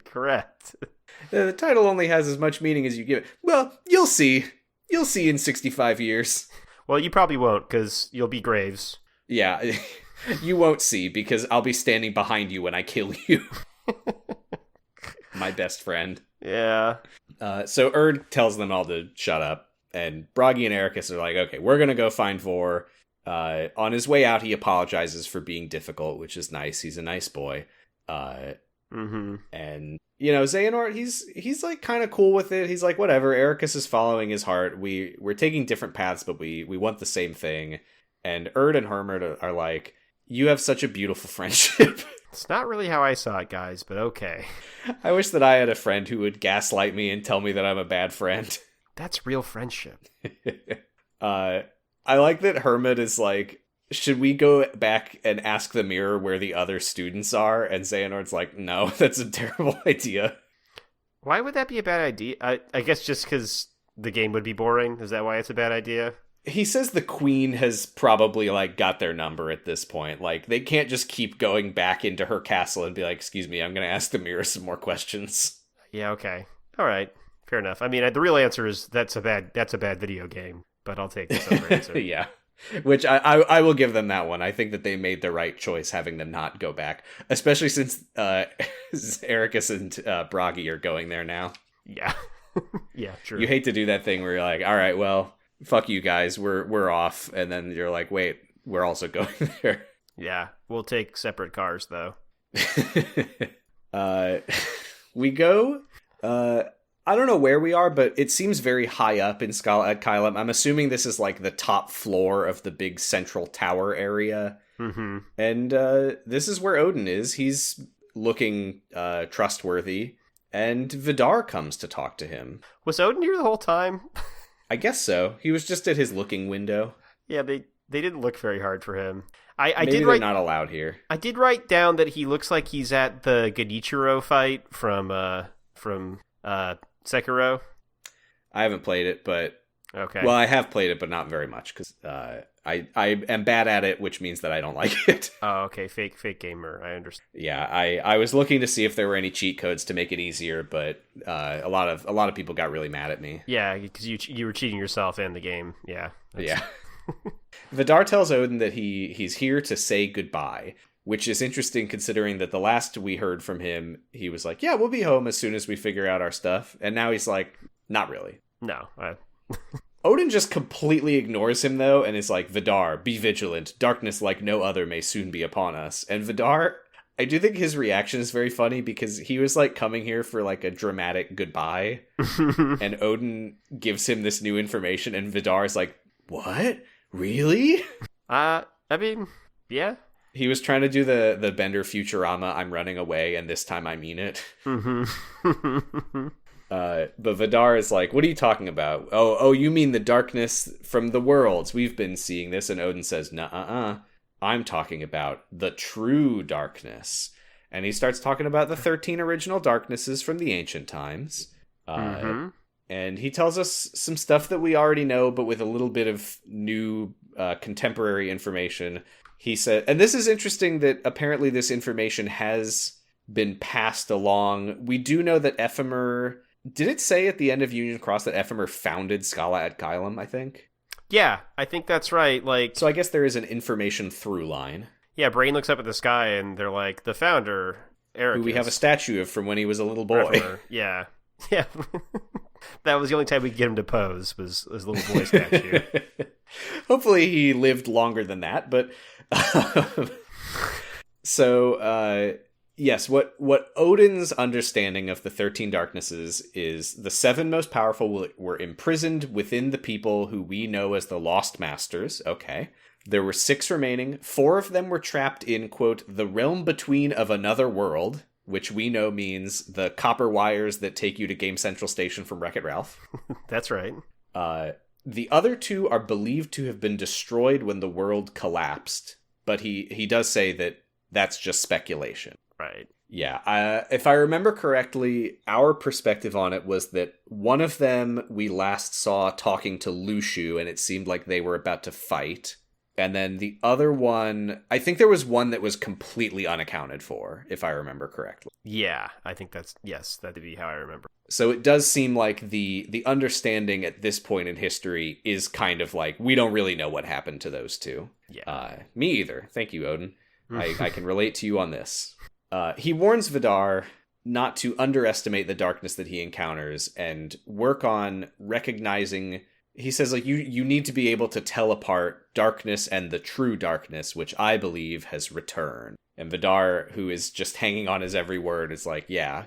Correct. The title only has as much meaning as you give it. Well, you'll see. You'll see in 65 years. Well, you probably won't, because you'll be Graves. Yeah, you won't see, because I'll be standing behind you when I kill you. My best friend. Yeah. So Erd tells them all to shut up, and Bragi and Ericus are like, okay, we're going to go find Vor. On his way out, he apologizes for being difficult, which is nice. He's a nice boy. Mm-hmm. And, Xehanort, he's like kind of cool with it. He's like, whatever, Ericus is following his heart. We're taking different paths, but we want the same thing. And Erd and Hermit are like, you have such a beautiful friendship. It's not really how I saw it, guys, but okay. I wish that I had a friend who would gaslight me and tell me that I'm a bad friend. That's real friendship. I like that Hermit is like, should we go back and ask the mirror where the other students are? And Xehanort's like, no, that's a terrible idea. Why would that be a bad idea? I guess just because the game would be boring. Is that why it's a bad idea? He says the queen has probably, like, got their number at this point. Like, they can't just keep going back into her castle and be like, excuse me, I'm going to ask the mirror some more questions. Yeah, okay. All right. Fair enough. I mean, the real answer is that's a bad video game, but I'll take this over answer. Yeah. Which I will give them that one. I think that they made the right choice having them not go back, especially since Ericus and Bragi are going there now. Yeah. Yeah, true. You hate to do that thing where you're like, all right, well, fuck you guys, we're off, and then you're like, wait, we're also going there. Yeah, we'll take separate cars though. We go. I don't know where we are, but it seems very high up in Scala Kylum. I'm assuming this is like the top floor of the big central tower area. Mm-hmm. And this is where Odin is. He's looking trustworthy, and Vidar comes to talk to him. Was Odin here the whole time? I guess so. He was just at his looking window. Yeah, they didn't look very hard for him. Maybe they're not allowed here. I did write down that he looks like he's at the Genichiro fight from Sekiro. I haven't played it, but okay. Well, I have played it, but not very much because I am bad at it, which means that I don't like it. Oh, okay, fake gamer. I understand. Yeah, I was looking to see if there were any cheat codes to make it easier, but a lot of people got really mad at me. Yeah, because you were cheating yourself and the game. Yeah. Yeah. Vidar tells Odin that he's here to say goodbye, which is interesting considering that the last we heard from him, he was like, yeah, we'll be home as soon as we figure out our stuff. And now he's like, not really. No. Odin just completely ignores him, though, and is like, Vidar, be vigilant. Darkness like no other may soon be upon us. And Vidar, I do think his reaction is very funny because he was like coming here for like a dramatic goodbye. And Odin gives him this new information, and Vidar is like, what? Really? I mean, yeah. He was trying to do the Bender Futurama, I'm running away, and this time I mean it. Mm-hmm. But Vidar is like, what are you talking about? Oh, you mean the darkness from the worlds. We've been seeing this. And Odin says, nuh-uh. I'm talking about the true darkness. And he starts talking about the 13 original darknesses from the ancient times. And he tells us some stuff that we already know, but with a little bit of new contemporary information. He said, and this is interesting that apparently this information has been passed along. We do know that Ephemer, did it say at the end of Union Cross that Ephemer founded Scala at Kylum, I think? Yeah, I think that's right. Like, so I guess there is an information through line. Yeah, Brain looks up at the sky and they're like, the founder, Eric. Who we have a statue of from when he was a little boy. Ephemer. Yeah. Yeah. That was the only time we could get him to pose, was his little boy statue. Hopefully he lived longer than that, but so yes, what Odin's understanding of the 13 darknesses is the 7 most powerful were imprisoned within the people who we know as the Lost Masters. Okay. There were 6 remaining. 4 of them were trapped in, quote, the realm between of another world, which we know means the copper wires that take you to Game Central Station from Wreck-It Ralph. That's right. The other 2 are believed to have been destroyed when the world collapsed, but he does say that that's just speculation. Right. Yeah. If I remember correctly, our perspective on it was that one of them we last saw talking to Lushu, and it seemed like they were about to fight. And then the other one, I think there was one that was completely unaccounted for, if I remember correctly. Yeah, I think that'd be how I remember. So it does seem like the understanding at this point in history is kind of like, we don't really know what happened to those 2. Yeah. Me either. Thank you, Odin. I can relate to you on this. He warns Vidar not to underestimate the darkness that he encounters and work on recognizing. He says, like, you need to be able to tell apart darkness and the true darkness, which I believe has returned. And Vidar, who is just hanging on his every word, is like, yeah,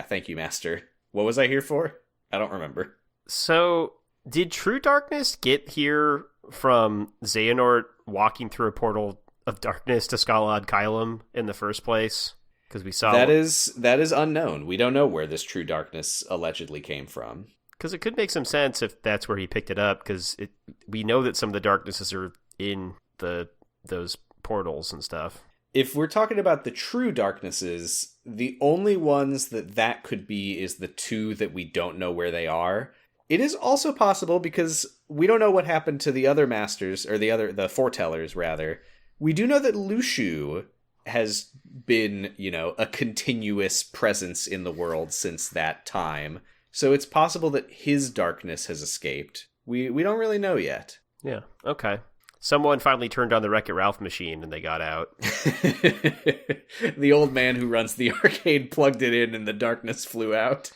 thank you, master. What was I here for? I don't remember. So, did True Darkness get here from Xehanort walking through a portal of darkness to Skalad Kylum in the first place? Because we saw... That is unknown. We don't know where this True Darkness allegedly came from. Because it could make some sense if that's where he picked it up, because we know that some of the darknesses are in those portals and stuff. If we're talking about the true darknesses, the only ones that could be is the two that we don't know where they are. It is also possible, because we don't know what happened to the other masters, or the foretellers, rather. We do know that Lushu has been, a continuous presence in the world since that time. So it's possible that his darkness has escaped. We don't really know yet. Yeah, okay. Someone finally turned on the Wreck-It Ralph machine and they got out. The old man who runs the arcade plugged it in and the darkness flew out.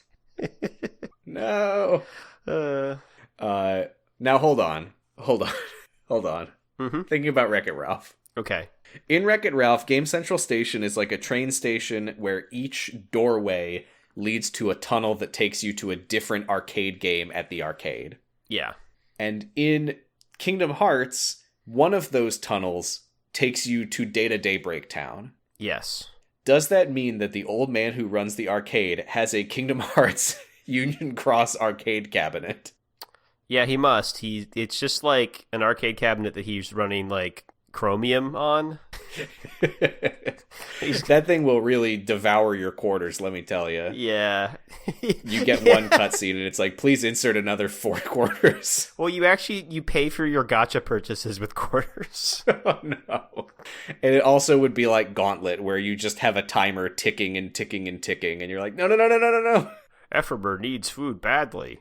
No. Now hold on. Mm-hmm. Thinking about Wreck-It Ralph. Okay. In Wreck-It Ralph, Game Central Station is like a train station where each doorway leads to a tunnel that takes you to a different arcade game at the arcade. Yeah. And in Kingdom Hearts, one of those tunnels takes you to Data Daybreak Town. Yes. Does that mean that the old man who runs the arcade has a Kingdom Hearts Union Cross arcade cabinet? Yeah, he must. It's just like an arcade cabinet that he's running like Chromium on. That thing will really devour your quarters, let me tell you. Yeah. You get one cutscene and it's like, please insert another 4 quarters. Well, you pay for your gacha purchases with quarters. Oh, no. And it also would be like Gauntlet, where you just have a timer ticking and ticking and ticking, and you're like, no. Ephemer needs food badly.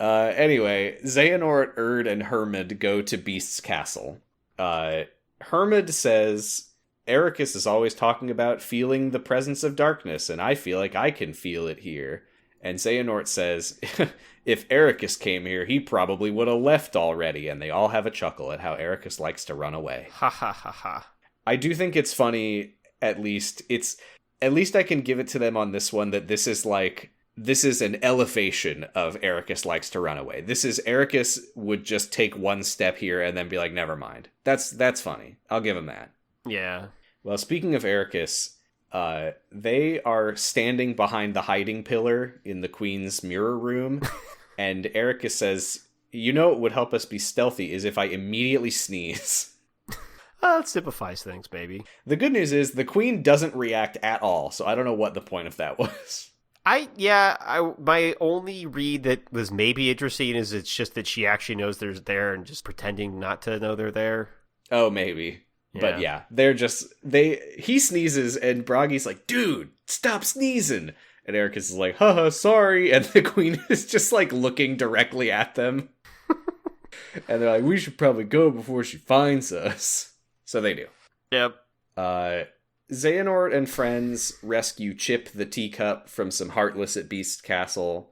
Anyway, Xehanort, Erd, and Hermod go to Beast's castle. Hermod says, Ericus is always talking about feeling the presence of darkness, and I feel like I can feel it here. And Xehanort says, if Ericus came here, he probably would have left already, and they all have a chuckle at how Ericus likes to run away. Ha ha ha ha. I do think it's funny, at least I can give it to them on this one, that this is an elevation of Ericus likes to run away. This is Ericus would just take one step here and then be like, never mind. That's funny. I'll give him that. Yeah. Well, speaking of Ericus, they are standing behind the hiding pillar in the Queen's mirror room, and Ericus says, what would help us be stealthy is if I immediately sneeze. It simplifies things, maybe. The good news is the Queen doesn't react at all, so I don't know what the point of that was. My only read that was maybe interesting is it's just that she actually knows they're there and just pretending not to know they're there. Oh, maybe. Yeah. But yeah, he sneezes and Bragi's like, dude, stop sneezing. And Ericus is like, haha, sorry. And the Queen is just like looking directly at them. And they're like, we should probably go before she finds us. So they do. Yep. Xehanort and friends rescue Chip the teacup from some heartless at Beast Castle.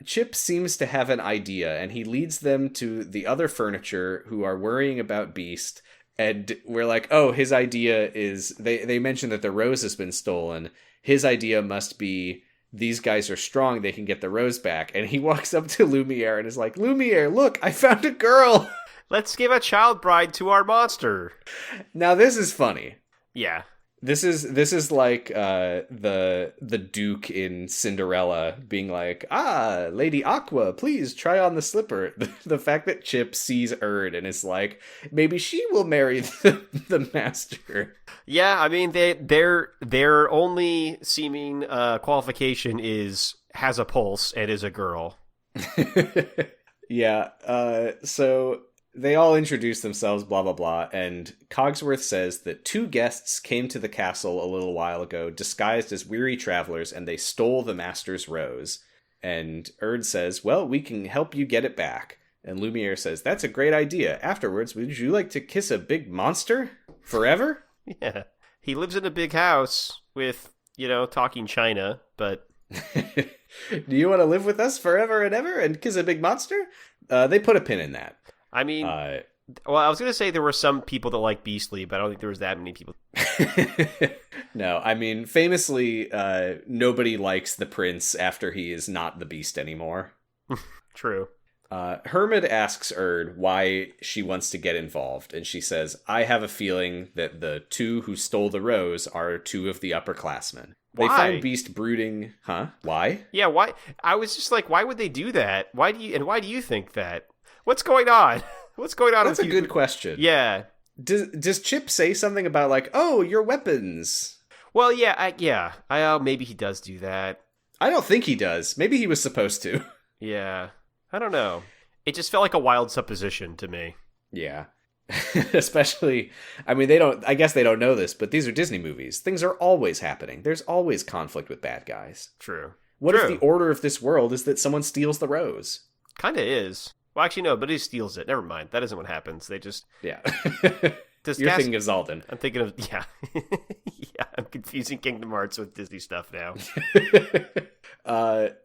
Chip seems to have an idea, and he leads them to the other furniture who are worrying about Beast. And we're like, oh, his idea is... They mention that the rose has been stolen. His idea must be, these guys are strong, they can get the rose back. And he walks up to Lumiere and is like, Lumiere, look, I found a girl! Let's give a child bride to our monster. Now, this is funny. Yeah. This is like the Duke in Cinderella being like, Lady Aqua, please try on the slipper. The fact that Chip sees Erd and is like, maybe she will marry the master. Yeah, I mean their only seeming qualification is has a pulse and is a girl. Yeah. So they all introduce themselves, blah, blah, blah, and Cogsworth says that 2 guests came to the castle a little while ago, disguised as weary travelers, and they stole the master's rose. And Erd says, well, we can help you get it back. And Lumiere says, that's a great idea. Afterwards, would you like to kiss a big monster? Forever? Yeah. He lives in a big house with, talking China, but... Do you want to live with us forever and ever and kiss a big monster? They put a pin in that. I mean, Well, I was going to say there were some people that like Beastly, but I don't think there was that many people. No, I mean, famously, nobody likes the prince after he is not the beast anymore. True. Hermod asks Erd why she wants to get involved, and she says, I have a feeling that the two who stole the rose are two of the upperclassmen. They find Beast brooding... Huh? Why? Yeah, why? I was just like, why would they do that? Why do you think that? What's going on? What's going on? That's a good question. Yeah. Does Chip say something about, like, oh, your weapons? Well, yeah, maybe he does do that. I don't think he does. Maybe he was supposed to. Yeah. I don't know. It just felt like a wild supposition to me. Yeah. Especially, I mean, I guess they don't know this, but these are Disney movies. Things are always happening. There's always conflict with bad guys. True. What if the order of this world is that someone steals the rose? Kinda is. Well, actually, no, but he steals it. Never mind. That isn't what happens. They just... Yeah. You're thinking of Zaldin. I'm thinking of... Yeah. Yeah, I'm confusing Kingdom Hearts with Disney stuff now.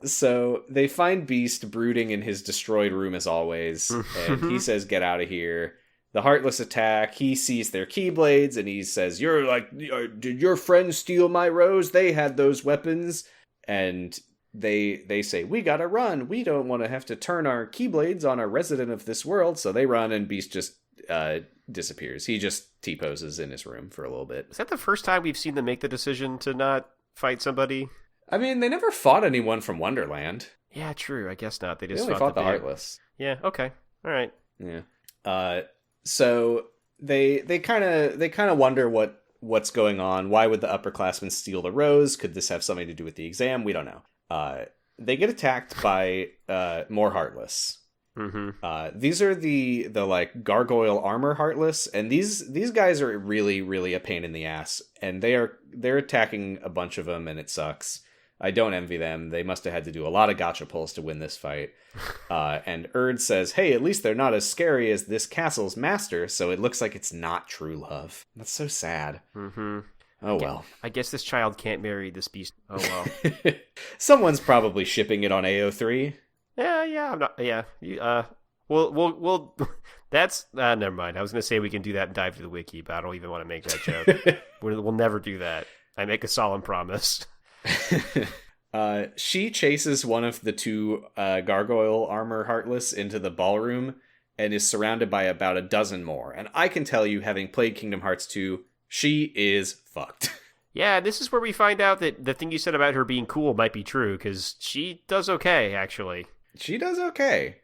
So they find Beast brooding in his destroyed room as always, and he says, get out of here. The Heartless attack. He sees their Keyblades, and he says, did your friends steal my rose? They had those weapons. And they say, we gotta run. We don't want to have to turn our Keyblades on a resident of this world. So they run, and Beast just disappears. He just T-poses in his room for a little bit. Is that the first time we've seen them make the decision to not fight somebody? I mean, they never fought anyone from Wonderland. Yeah, true. I guess not. They only fought the Heartless. Yeah, okay. All right. Yeah. So they kind of wonder what's going on. Why would the upperclassmen steal the rose? Could this have something to do with the exam? We don't know. They get attacked by more Heartless. Mm-hmm. These are the like gargoyle armor Heartless, and these guys are really, really a pain in the ass, and they're attacking a bunch of them, and it sucks. I don't envy them. They must have had to do a lot of gotcha pulls to win this fight. And Erd says, hey, at least they're not as scary as this castle's master, so it looks like it's not true love. That's so sad. Mm-hmm. Oh, well. I guess this child can't marry this beast. Oh, well. Someone's probably shipping it on AO3. Yeah, I'm not, yeah. We'll that's, never mind. I was going to say we can do that and dive to the wiki, but I don't even want to make that joke. We'll never do that. I make a solemn promise. She chases one of the two gargoyle armor Heartless into the ballroom and is surrounded by about a dozen more. And I can tell you, having played Kingdom Hearts 2, she is fucked. Yeah, this is where we find out that the thing you said about her being cool might be true, because she does okay, actually. She does okay.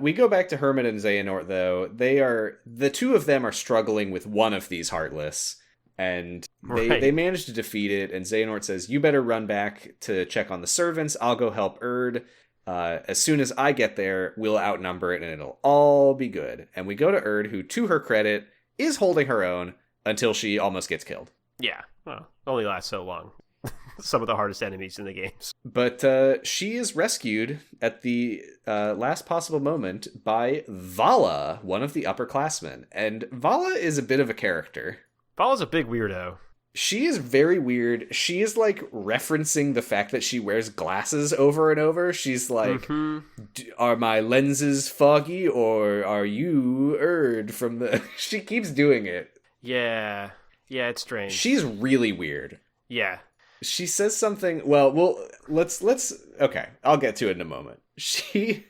We go back to Hermod and Xehanort, though. The two of them are struggling with one of these Heartless. And they manage to defeat it, and Xehanort says, you better run back to check on the servants. I'll go help Erd. As soon as I get there, we'll outnumber it, and it'll all be good. And we go to Erd, who, to her credit, is holding her own until she almost gets killed. Yeah, well, only lasts so long. Some of the hardest enemies in the games. But she is rescued at the last possible moment by Vala, one of the upperclassmen. And Vala is a bit of a character. Vala's a big weirdo. She is very weird. She is, like, referencing the fact that she wears glasses over and over. She's like, are my lenses foggy, or are you Erd from the... She keeps doing it. Yeah, it's strange. She's really weird. Yeah. She says something... Well, let's... Okay, I'll get to it in a moment. She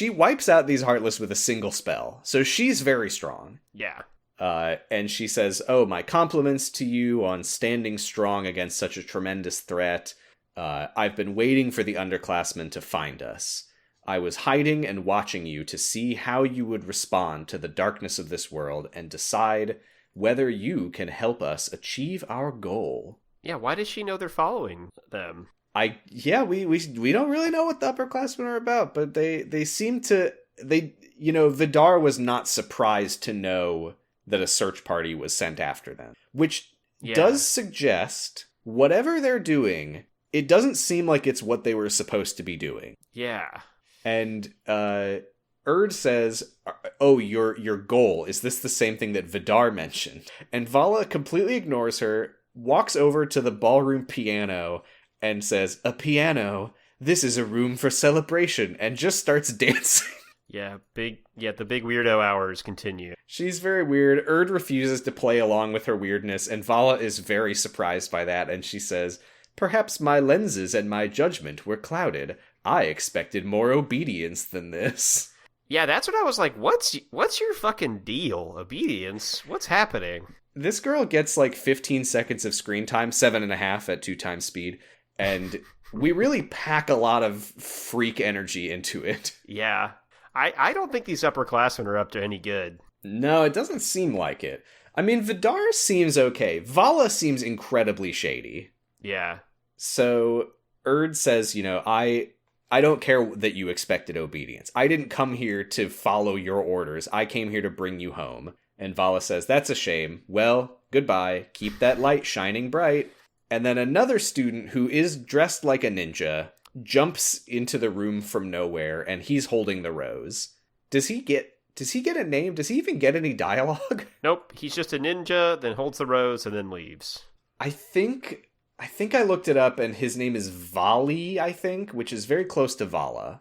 wipes out these Heartless with a single spell, so she's very strong. Yeah. And she says, oh, my compliments to you on standing strong against such a tremendous threat. I've been waiting for the underclassmen to find us. I was hiding and watching you to see how you would respond to the darkness of this world and decide whether you can help us achieve our goal. Yeah, why does she know they're following them? We don't really know what the upperclassmen are about, but they seem to... Vidar was not surprised to know that a search party was sent after them, which does suggest whatever they're doing, it doesn't seem like it's what they were supposed to be doing. Yeah. And Erd says, oh, your goal, is this the same thing that Vidar mentioned? And Vala completely ignores her, walks over to the ballroom piano and says, a piano, this is a room for celebration, and just starts dancing. Yeah, the big weirdo hours continue. She's very weird. Erd refuses to play along with her weirdness, and Vala is very surprised by that, and she says, "Perhaps my lenses and my judgment were clouded. I expected more obedience than this." Yeah, that's what I was like, what's your fucking deal? Obedience? What's happening? This girl gets like 15 seconds of screen time, 7.5 at 2x speed, and we really pack a lot of freak energy into it. Yeah. I don't think these upperclassmen are up to any good. No, it doesn't seem like it. I mean, Vidar seems okay. Vala seems incredibly shady. Yeah. So Erd says, I don't care that you expected obedience. I didn't come here to follow your orders. I came here to bring you home. And Vala says, "That's a shame. Well, goodbye. Keep that light shining bright." And then another student who is dressed like a ninja jumps into the room from nowhere, and he's holding the rose. Does he get a name? Does he even get any dialogue? Nope. He's just a ninja, then holds the rose, and then leaves. I think I looked it up, and his name is Vali, I think, which is very close to Vala.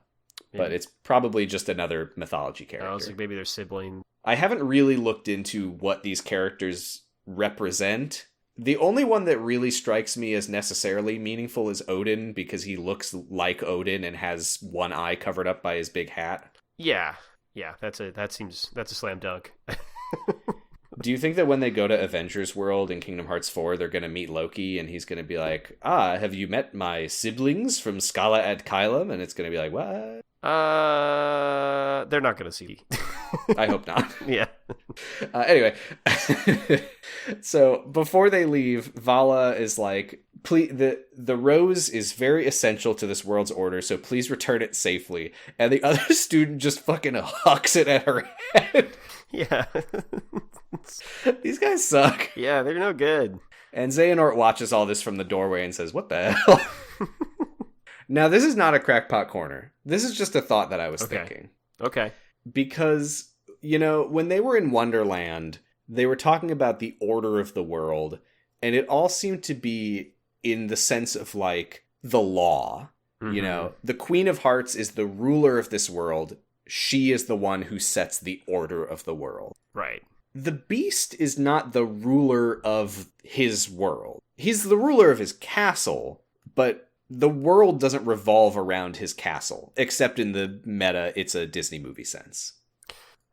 But it's probably just another mythology character. I was like, maybe they're siblings. I haven't really looked into what these characters represent. The only one that really strikes me as necessarily meaningful is Odin, because he looks like Odin and has one eye covered up by his big hat. Yeah, that's a slam dunk. Do you think that when they go to Avengers World in Kingdom Hearts 4, they're going to meet Loki and he's going to be like, "Have you met my siblings from Scala ad Kylum?" And it's going to be like, "What?" They're not going to see. I hope not. Yeah. Anyway, so before they leave, Vala is like, "Please, the rose is very essential to this world's order, so please return it safely." And the other student just fucking hucks it at her head. Yeah. These guys suck. Yeah, they're no good. And Xehanort watches all this from the doorway and says, "What the hell?" Now, this is not a crackpot corner. This is just a thought that I was thinking. Okay. Because, when they were in Wonderland, they were talking about the order of the world, and it all seemed to be in the sense of, like, the law. Mm-hmm. The Queen of Hearts is the ruler of this world. She is the one who sets the order of the world. Right. The Beast is not the ruler of his world. He's the ruler of his castle, but the world doesn't revolve around his castle, except in the meta, it's a Disney movie sense.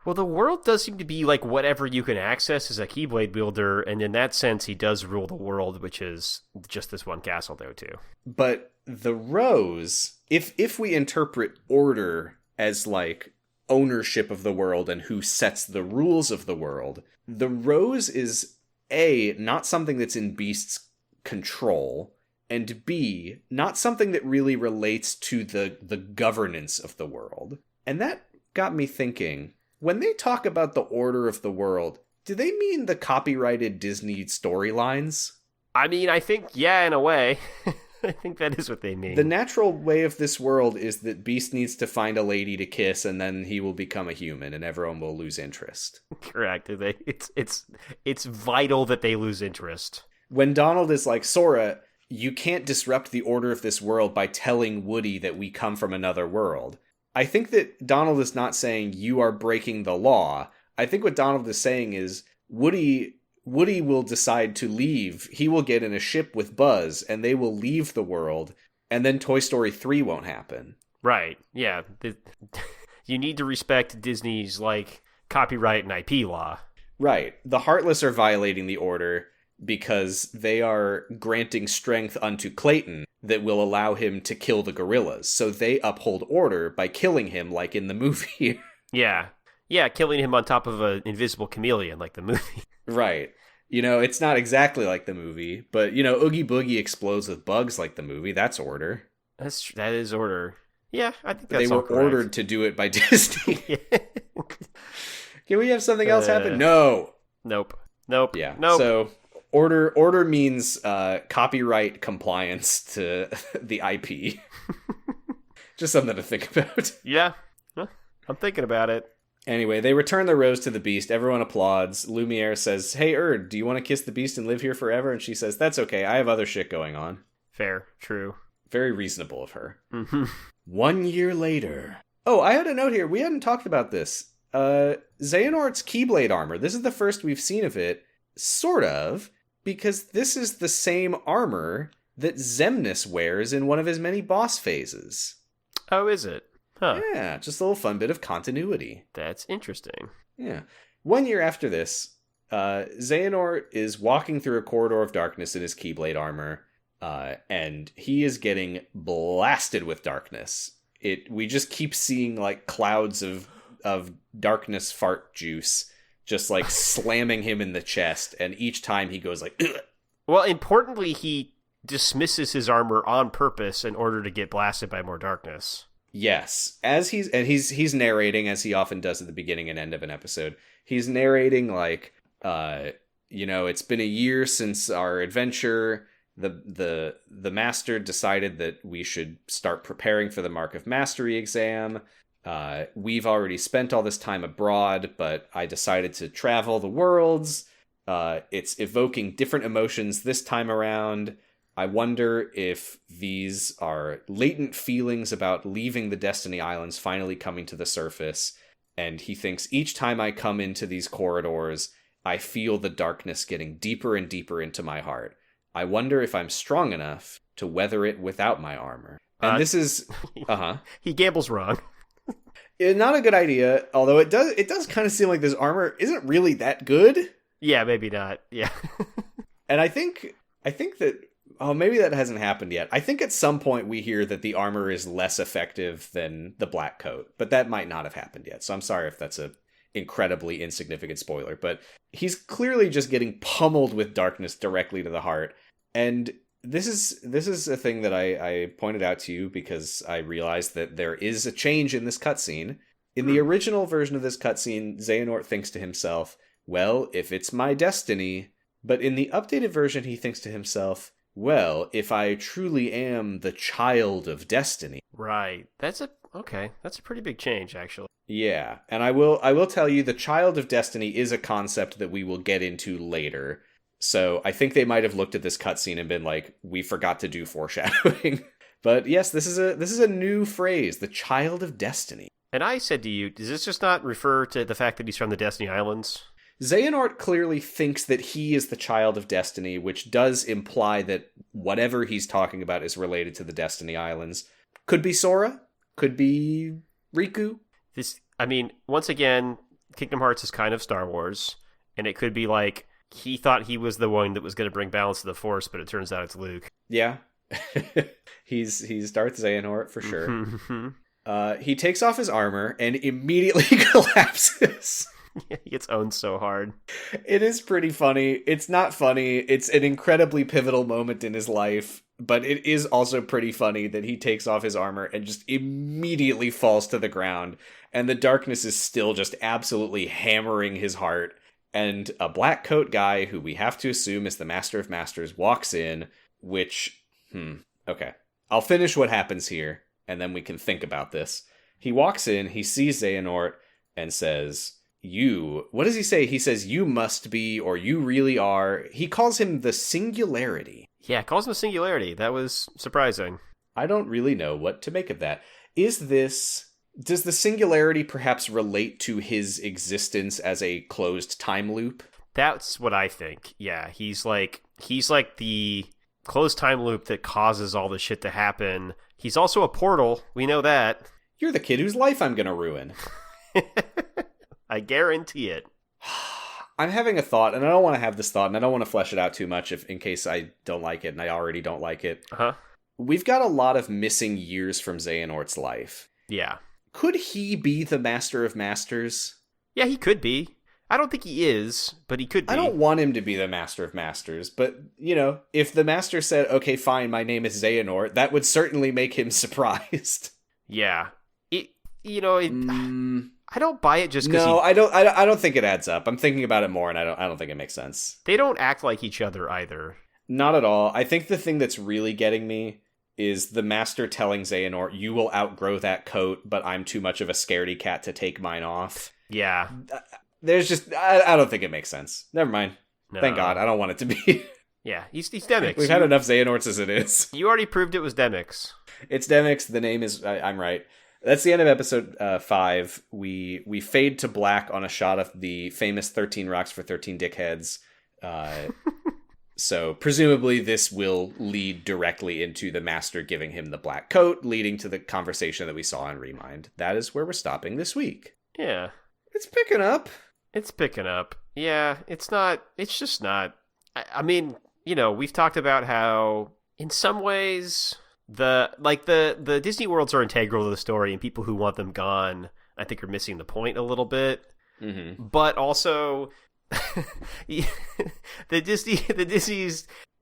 Well, the world does seem to be like whatever you can access as a Keyblade wielder, and in that sense, he does rule the world, which is just this one castle, though, too. But the rose, if we interpret order as, like, ownership of the world and who sets the rules of the world, the rose is, A, not something that's in Beast's control, and B, not something that really relates to the governance of the world. And that got me thinking, when they talk about the order of the world, do they mean the copyrighted Disney storylines? I mean, I think, yeah, in a way. I think that is what they mean. The natural way of this world is that Beast needs to find a lady to kiss, and then he will become a human, and everyone will lose interest. Correct. It's vital that they lose interest. When Donald is like, "Sora, you can't disrupt the order of this world by telling Woody that we come from another world." I think that Donald is not saying you are breaking the law. I think what Donald is saying is Woody will decide to leave. He will get in a ship with Buzz, and they will leave the world, and then Toy Story 3 won't happen. Right, yeah. You need to respect Disney's, like, copyright and IP law. Right. The Heartless are violating the order because they are granting strength unto Clayton that will allow him to kill the gorillas. So they uphold order by killing him, like in the movie. Yeah. Yeah, killing him on top of an invisible chameleon, like the movie. Right. It's not exactly like the movie, but, Oogie Boogie explodes with bugs like the movie. That's order. That is order. Yeah, I think that's They were correct. ordered to do it by Disney. Can we have something else happen? No. Nope. Yeah. Nope. So order means copyright compliance to the IP. Just something to think about. Yeah. I'm thinking about it. Anyway, they return the rose to the Beast. Everyone applauds. Lumiere says, "Hey, Erd, do you want to kiss the Beast and live here forever?" And she says, "That's okay. I have other shit going on." Fair. True. Very reasonable of her. Mm-hmm. 1 year later. Oh, I had a note here. We hadn't talked about this. Xehanort's Keyblade armor. This is the first we've seen of it, sort of, because this is the same armor that Xemnas wears in one of his many boss phases. Oh, is it? Huh. Yeah, just a little fun bit of continuity. That's interesting. Yeah. 1 year after this, Xehanort is walking through a corridor of darkness in his Keyblade armor, and he is getting blasted with darkness. We just keep seeing like clouds of darkness fart juice just like slamming him in the chest, and each time he goes like, ugh. Well, importantly, he dismisses his armor on purpose in order to get blasted by more darkness. Yes, he's narrating, as he often does at the beginning and end of an episode. He's narrating like, it's been a year since our adventure. The master decided that we should start preparing for the Mark of Mastery exam. We've already spent all this time abroad, but I decided to travel the worlds. It's evoking different emotions this time around. I wonder if these are latent feelings about leaving the Destiny Islands finally coming to the surface. And he thinks each time I come into these corridors, I feel the darkness getting deeper and deeper into my heart. I wonder if I'm strong enough to weather it without my armor. And this is... He gambles wrong. Not a good idea, although it does kind of seem like this armor isn't really that good. Yeah, maybe not. Yeah. And I think that... Oh, maybe that hasn't happened yet. I think at some point we hear that the armor is less effective than the black coat, but that might not have happened yet. So I'm sorry if that's a incredibly insignificant spoiler, but he's clearly just getting pummeled with darkness directly to the heart. And this is a thing that I pointed out to you because I realized that there is a change in this cutscene. In the original version of this cutscene, Xehanort thinks to himself, well, if it's my destiny. But in the updated version, he thinks to himself, well, if I truly am the child of destiny. Right. That's a pretty big change, actually. Yeah, and I will tell you, the child of destiny is a concept that we will get into later. So I think they might have looked at this cutscene and been like, we forgot to do foreshadowing. But yes, this is a new phrase, the child of destiny. And I said to you, does this just not refer to the fact that he's from the Destiny Islands? Xehanort clearly thinks that he is the child of destiny, which does imply that whatever he's talking about is related to the Destiny Islands. Could be Sora, could be Riku. Once again, Kingdom Hearts is kind of Star Wars, and it could be like, he thought he was the one that was going to bring balance to the Force, but it turns out it's Luke. Yeah. He's Darth Xehanort, for sure. He takes off his armor and immediately collapses. He gets owned so hard. It is pretty funny. It's not funny. It's an incredibly pivotal moment in his life, but it is also pretty funny that he takes off his armor and just immediately falls to the ground, and the darkness is still just absolutely hammering his heart. And a black coat guy, who we have to assume is the Master of Masters, walks in, which... Okay. I'll finish what happens here, and then we can think about this. He walks in, he sees Xehanort, and says... What does he say? He says, you must be, or you really are. He calls him the Singularity. Yeah, calls him the Singularity. That was surprising. I don't really know what to make of that. Does the Singularity perhaps relate to his existence as a closed time loop? That's what I think. Yeah, he's like the closed time loop that causes all the shit to happen. He's also a portal. We know that. You're the kid whose life I'm gonna ruin. I guarantee it. I'm having a thought, and I don't want to have this thought, and I don't want to flesh it out too much in case I don't like it, and I already don't like it. Uh-huh. We've got a lot of missing years from Xehanort's life. Yeah. Could he be the Master of Masters? Yeah, he could be. I don't think he is, but he could be. I don't want him to be the Master of Masters, but, if the Master said, okay, fine, my name is Xehanort, that would certainly make him surprised. Yeah. I don't buy it just because. No, I don't think it adds up. I'm thinking about it more, and I don't think it makes sense. They don't act like each other either. Not at all. I think the thing that's really getting me is the Master telling Xehanort, "You will outgrow that coat, but I'm too much of a scaredy cat to take mine off." Yeah. There's just I don't think it makes sense. Never mind. No. Thank God. I don't want it to be. Yeah, he's Demyx. We've had enough Xehanorts as it is. You already proved it was Demyx. It's Demyx. The name is I'm right. That's the end of episode 5. We fade to black on a shot of the famous 13 Rocks for 13 Dickheads. So presumably this will lead directly into the Master giving him the black coat, leading to the conversation that we saw in Remind. That is where we're stopping this week. Yeah. It's picking up. It's picking up. Yeah, it's just not. I mean, we've talked about how in some ways the Disney worlds are integral to the story, and people who want them gone, I think, are missing the point a little bit. Mm-hmm. But also, the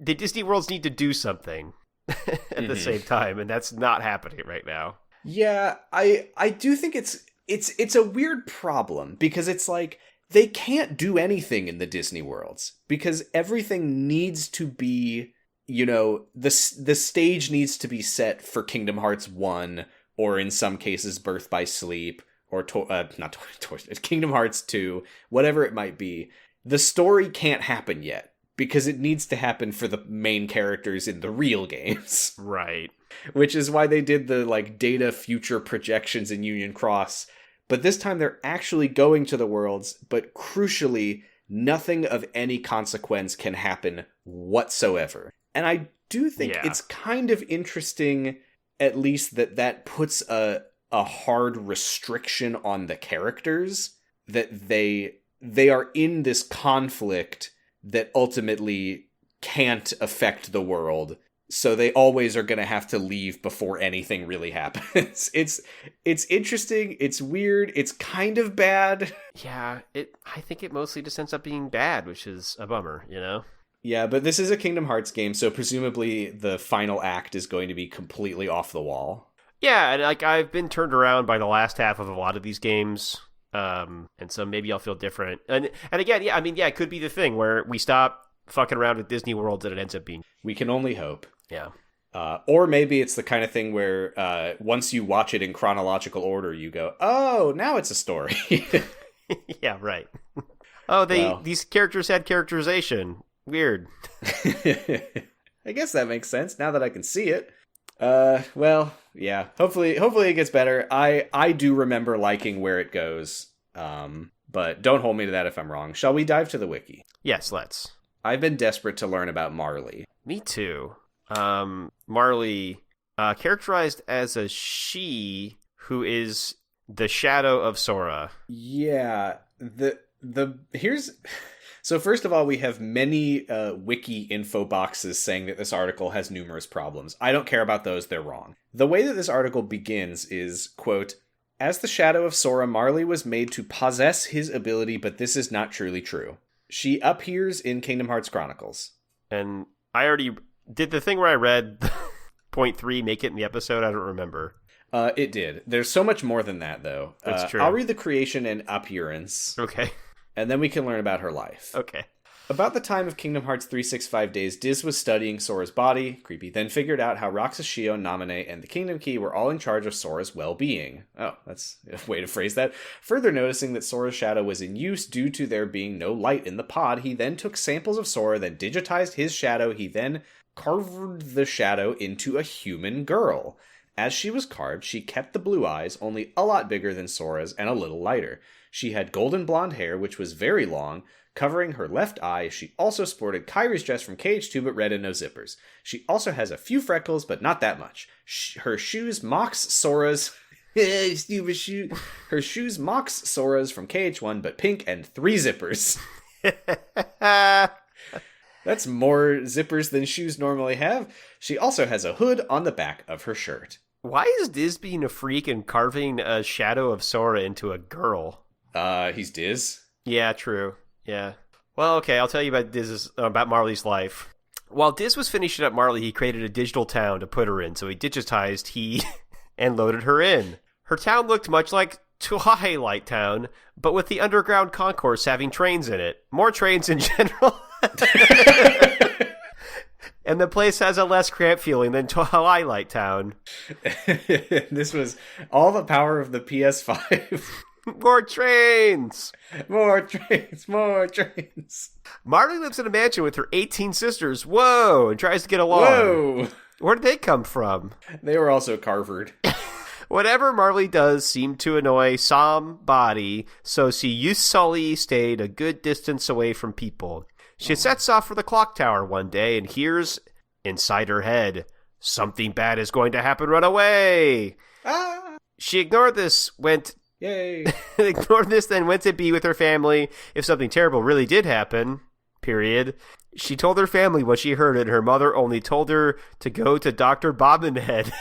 Disney worlds need to do something at the same time, and that's not happening right now. Yeah, I do think it's a weird problem, because it's like they can't do anything in the Disney worlds because everything needs to be, the stage needs to be set for Kingdom Hearts 1, or in some cases Birth by Sleep, or Kingdom Hearts 2, whatever it might be. The story can't happen yet because it needs to happen for the main characters in the real games. Right. Which is why they did the data future projections in Union Cross. But this time they're actually going to the worlds, but crucially, nothing of any consequence can happen whatsoever. And I do think it's kind of interesting, at least, that puts a hard restriction on the characters, that they are in this conflict that ultimately can't affect the world. So they always are going to have to leave before anything really happens. It's interesting. It's weird. It's kind of bad. Yeah, I think it mostly just ends up being bad, which is a bummer, Yeah, but this is a Kingdom Hearts game, so presumably the final act is going to be completely off the wall. Yeah, and I've been turned around by the last half of a lot of these games, and so maybe I'll feel different. And again, it could be the thing where we stop fucking around with Disney World and it ends up being. We can only hope. Yeah. Or maybe it's the kind of thing where once you watch it in chronological order, you go, oh, now it's a story. Yeah, right. Oh, these characters had characterization. Weird. I guess that makes sense now that I can see it. Well, yeah. Hopefully it gets better. I do remember liking where it goes. But don't hold me to that if I'm wrong. Shall we dive to the wiki? Yes, let's. I've been desperate to learn about Marley. Me too. Marley, characterized as a she who is the shadow of Sora. Yeah. Here's... So first of all, we have many wiki info boxes saying that this article has numerous problems. I don't care about those, they're wrong. The way that this article begins is, quote, as the shadow of Sora, Marley was made to possess his ability, but this is not truly true. She appears in Kingdom Hearts Chronicles. And I already did the thing where I read point 3 make it in the episode. I don't remember. It did. There's so much more than that, though. That's true. I'll read the creation and appearance. Okay. And then we can learn about her life. Okay. About the time of Kingdom Hearts 365 Days, Diz was studying Sora's body, creepy, then figured out how Roxas, Shio, Namine, and the Kingdom Key were all in charge of Sora's well-being. Oh, that's a way to phrase that. Further noticing that Sora's shadow was in use due to there being no light in the pod, he then took samples of Sora, then digitized his shadow. He then carved the shadow into a human girl. As she was carved, she kept the blue eyes, only a lot bigger than Sora's and a little lighter. She had golden blonde hair, which was very long, covering her left eye. She also sported Kyrie's dress from KH2, but red and no zippers. She also has a few freckles, but not that much. Her shoes mocks Sora's... Her shoes mocks Sora's from KH1, but pink and 3 zippers. That's more zippers than shoes normally have. She also has a hood on the back of her shirt. Why is Diz being a freak and carving a shadow of Sora into a girl? He's Diz. Yeah, true. Yeah. Well, okay, I'll tell you about Marley's life. While Diz was finishing up Marley, he created a digital town to put her in, so he digitized and loaded her in. Her town looked much like Twilight Town, but with the underground concourse having trains in it. More trains in general. And the place has a less cramped feeling than Twilight Town. This was all the power of the PS5. More trains! More trains, more trains. Marley lives in a mansion with her 18 sisters. Whoa! And tries to get along. Whoa! Where did they come from? They were also carvered. Whatever Marley does seemed to annoy somebody, so she usually stayed a good distance away from people. She sets off for the clock tower one day and hears, inside her head, something bad is going to happen, run away. She ignored this, ignored this, then went to be with her family. If something terrible really did happen, period. She told her family what she heard, and her mother only told her to go to Dr. Bobbinhead.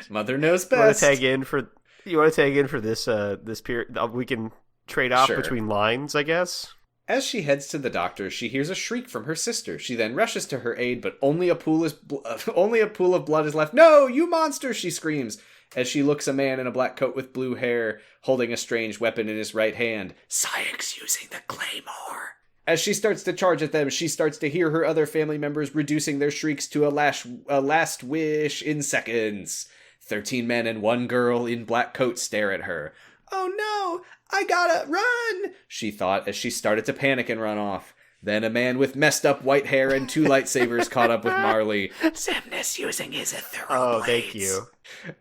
Mother knows best. You want to tag in for this this period? We can trade off between lines, I guess. As she heads to the doctor, she hears a shriek from her sister. She then rushes to her aid, but only a pool of blood is left. "No, you monster!" she screams. As she looks, a man in a black coat with blue hair, holding a strange weapon in his right hand. Syx using the claymore. As she starts to charge at them, she starts to hear her other family members reducing their shrieks to a last wish in seconds. 13 men and 1 girl in black coats stare at her. "Oh no, I gotta run," she thought as she started to panic and run off. Then a man with messed up white hair and 2 lightsabers caught up with Marley. Xemnas using his ethereal blades. Thank you.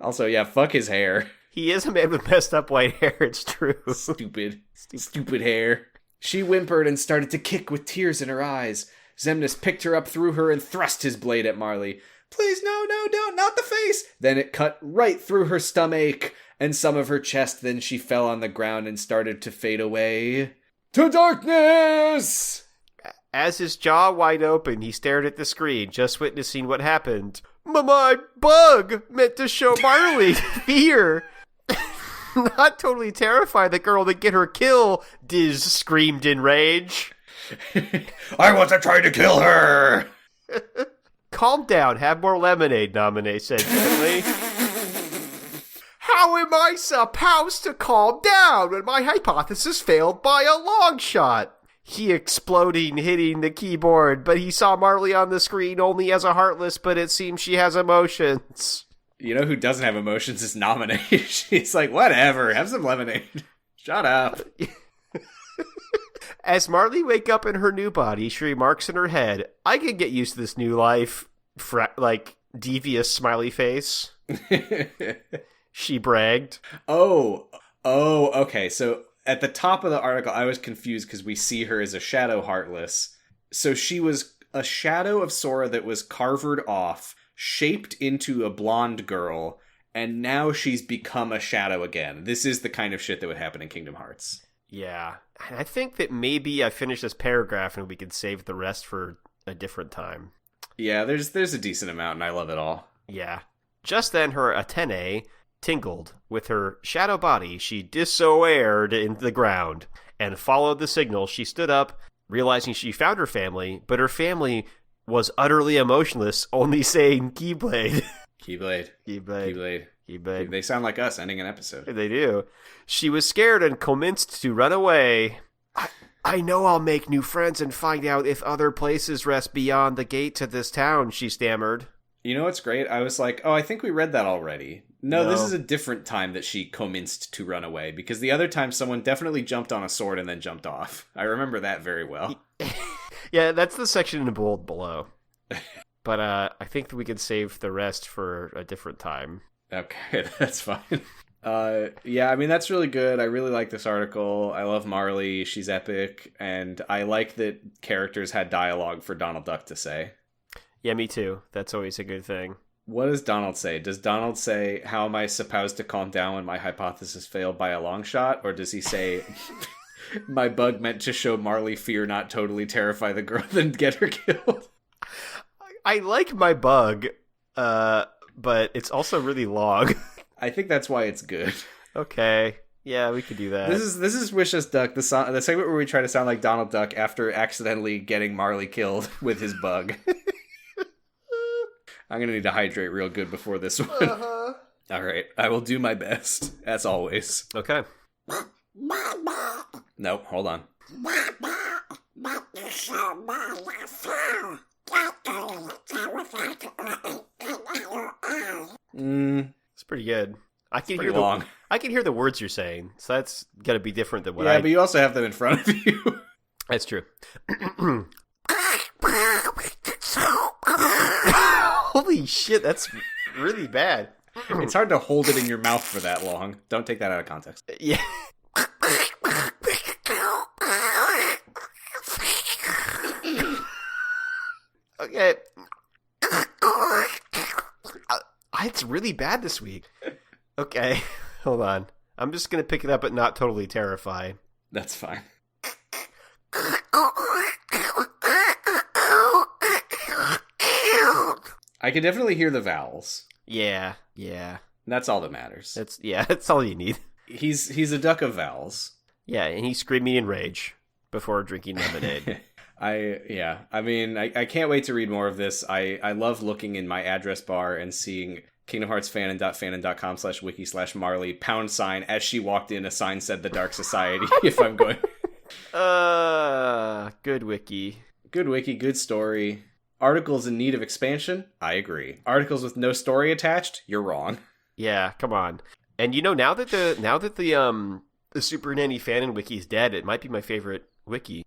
Also, yeah, fuck his hair. He is a man with messed up white hair, it's true. Stupid hair. She whimpered and started to kick with tears in her eyes. Xemnas picked her up through her and thrust his blade at Marley. "Please, no, don't, not the face!" Then it cut right through her stomach and some of her chest. Then she fell on the ground and started to fade away. To darkness! As his jaw wide open, he stared at the screen, just witnessing what happened. My bug meant to show Marley fear. Not totally terrified the girl to get her kill, Diz screamed in rage. "I wasn't trying to kill her!" "Calm down, have more lemonade," Naminé said gently. "How am I supposed to calm down when my hypothesis failed by a long shot?" He exploding, hitting the keyboard, but he saw Marley on the screen only as a heartless, but it seems she has emotions. You know who doesn't have emotions is Naminé. She's like, whatever, have some lemonade. Shut up. As Marley wake up in her new body, she remarks in her head, "I can get used to this new life," devious smiley face. She bragged. Oh, okay, so at the top of the article, I was confused because we see her as a shadow heartless. So she was a shadow of Sora that was carvered off, shaped into a blonde girl, and now she's become a shadow again. This is the kind of shit that would happen in Kingdom Hearts. Yeah, and I think that maybe I finish this paragraph and we can save the rest for a different time. Yeah, there's a decent amount, and I love it all. Yeah. Just then, her antennae tingled. With her shadow body, she disappeared into the ground and followed the signal. She stood up, realizing she found her family, but her family was utterly emotionless, only saying Keyblade. Keyblade. Keyblade. Keyblade. They sound like us ending an episode. They do. She was scared and commenced to run away. I know I'll make new friends and find out if other places rest beyond the gate to this town, she stammered. You know what's great? I was like, I think we read that already. No, this is a different time that she commenced to run away, because the other time someone definitely jumped on a sword and then jumped off. I remember that very well. Yeah, that's the section in bold below. But I think that we can save the rest for a different time. Okay, that's fine. Yeah, I mean, that's really good. I really like this article. I love Marley. She's epic. And I like that characters had dialogue for Donald Duck to say. Yeah, me too. That's always a good thing. What does Donald say? Does Donald say, "How am I supposed to calm down when my hypothesis failed by a long shot?" Or does he say, "My bug meant to show Marley fear, not totally terrify the girl, then get her killed"? I like my bug, but it's also really long. I think that's why it's good. Okay. Yeah, we could do that. This is Wish Us Duck, the segment where we try to sound like Donald Duck after accidentally getting Marley killed with his bug. I'm going to need to hydrate real good before this one. Uh-huh. All right. I will do my best, as always. Okay. Nope. Hold on. It's pretty good. I can hear the words you're saying, so that's got to be different than what but you also have them in front of you. That's true. Holy shit, that's really bad. It's hard to hold it in your mouth for that long. Don't take that out of context. Yeah. Okay. It's really bad this week. Okay, hold on. I'm just going to pick it up but not totally terrify. That's fine. I can definitely hear the vowels. Yeah. That's all that matters. That's all you need. He's a duck of vowels. Yeah, and he's screaming in rage before drinking lemonade. I can't wait to read more of this. I love looking in my address bar and seeing Kingdom Hearts fanon.fanon.com/wiki/Marley # as she walked in, a sign said the Dark Society. If I'm going, good wiki, good story. Articles in need of expansion? I agree. Articles with no story attached? You're wrong. Yeah, come on. And now that the Super Nanny Fanon wiki is dead, it might be my favorite wiki.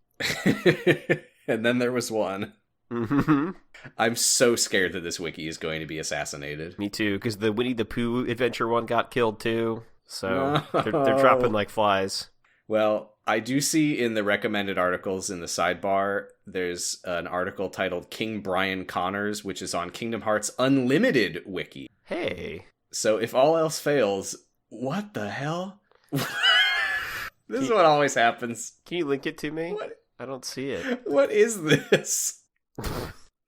And then there was one. Mm-hmm. I'm so scared that this wiki is going to be assassinated. Me too, because the Winnie the Pooh adventure one got killed too. So they're dropping like flies. Well, I do see in the recommended articles in the sidebar, there's an article titled King Brian Connors, which is on Kingdom Hearts Unlimited wiki. Hey. So if all else fails, what the hell? This is what always happens. Can you link it to me? What? I don't see it. What is this?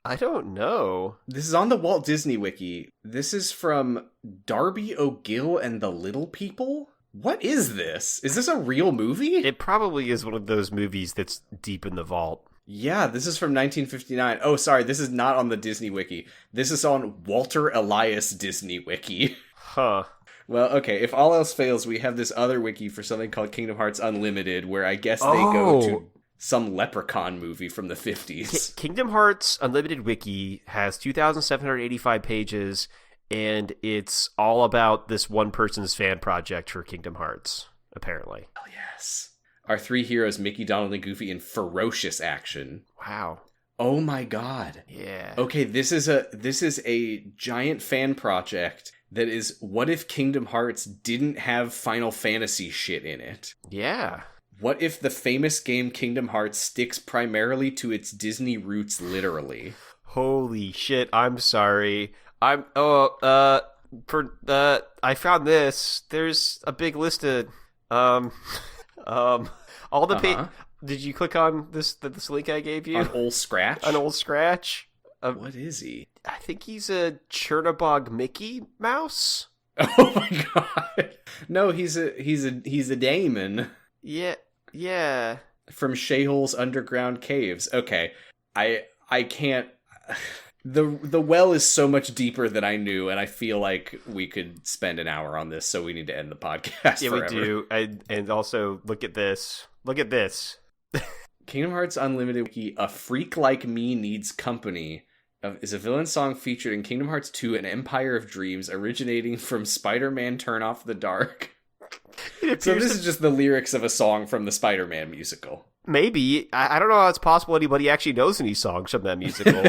I don't know. This is on the Walt Disney Wiki. This is from Darby O'Gill and the Little People? What is this? Is this a real movie? It probably is one of those movies that's deep in the vault. Yeah, this is from 1959. Oh, sorry, this is not on the Disney Wiki. This is on Walter Elias Disney Wiki. Huh. Well, okay, if all else fails, we have this other wiki for something called Kingdom Hearts Unlimited, where I guess they go to some leprechaun movie from the 50s. Kingdom Hearts Unlimited Wiki has 2,785 pages, and it's all about this one person's fan project for Kingdom Hearts, apparently. Oh, yes. Our three heroes, Mickey, Donald, and Goofy, in ferocious action. Wow. Oh my god. Yeah. Okay, this is a giant fan project that is, what if Kingdom Hearts didn't have Final Fantasy shit in it? Yeah. What if the famous game Kingdom Hearts sticks primarily to its Disney roots literally? Holy shit, I'm sorry. I found this. There's a big list of all the Did you click on this link I gave you? An old scratch? An old scratch? What is he? I think he's a Chernobog Mickey Mouse. Oh my god. No, he's a daemon. Yeah. From Shehol's underground caves. Okay. I can't. The well is so much deeper than I knew, and I feel like we could spend an hour on this, so we need to end the podcast forever. We do. And also, look at this. Look at this. Kingdom Hearts Unlimited Wiki, A Freak Like Me Needs Company, is a villain song featured in Kingdom Hearts 2, An Empire of Dreams, originating from Spider-Man Turn Off the Dark. So this is just the lyrics of a song from the Spider-Man musical. Maybe. I don't know how it's possible anybody actually knows any songs from that musical.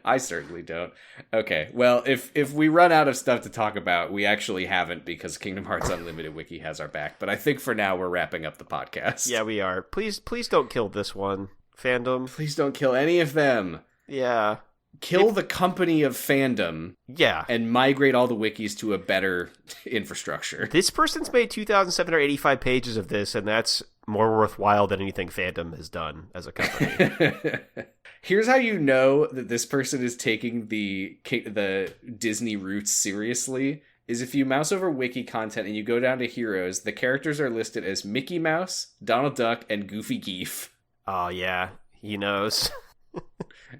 I certainly don't. Okay, well, if we run out of stuff to talk about, we actually haven't, because Kingdom Hearts Unlimited Wiki has our back. But I think for now we're wrapping up the podcast. Yeah, we are. Please don't kill this one, fandom. Please don't kill any of them. Yeah. Kill the company of fandom. Yeah. And migrate all the wikis to a better infrastructure. This person's made 2,785 pages of this, and that's more worthwhile than anything fandom has done as a company. Here's how you know that this person is taking the Disney roots seriously, is if you mouse over wiki content and you go down to heroes, the characters are listed as Mickey Mouse, Donald Duck, and Goofy Geef. Oh, yeah. He knows.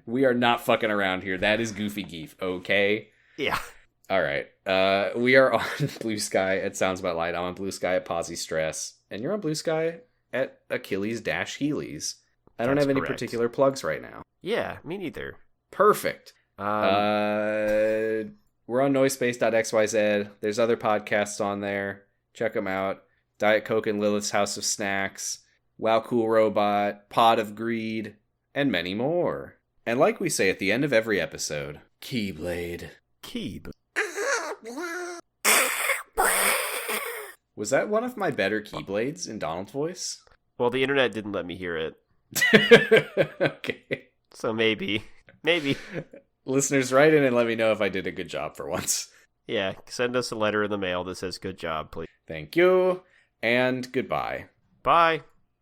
We are not fucking around here. That is Goofy Geef, okay? Yeah. All right. We are on Blue Sky at Sounds About Light. I'm on Blue Sky at Posy Stress. And you're on Blue Sky at Achilles-Heelys. I don't have any particular plugs right now. Yeah, me neither. Perfect. We're on noisepace.xyz. There's other podcasts on there. Check them out. Diet Coke and Lilith's House of Snacks. Wow Cool Robot. Pod of Greed. And many more. And like we say at the end of every episode, Keyblade, Keeb. Was that one of my better Keyblades in Donald's voice? Well, the internet didn't let me hear it. Okay. So maybe. Listeners, write in and let me know if I did a good job for once. Yeah, send us a letter in the mail that says good job, please. Thank you, and goodbye. Bye.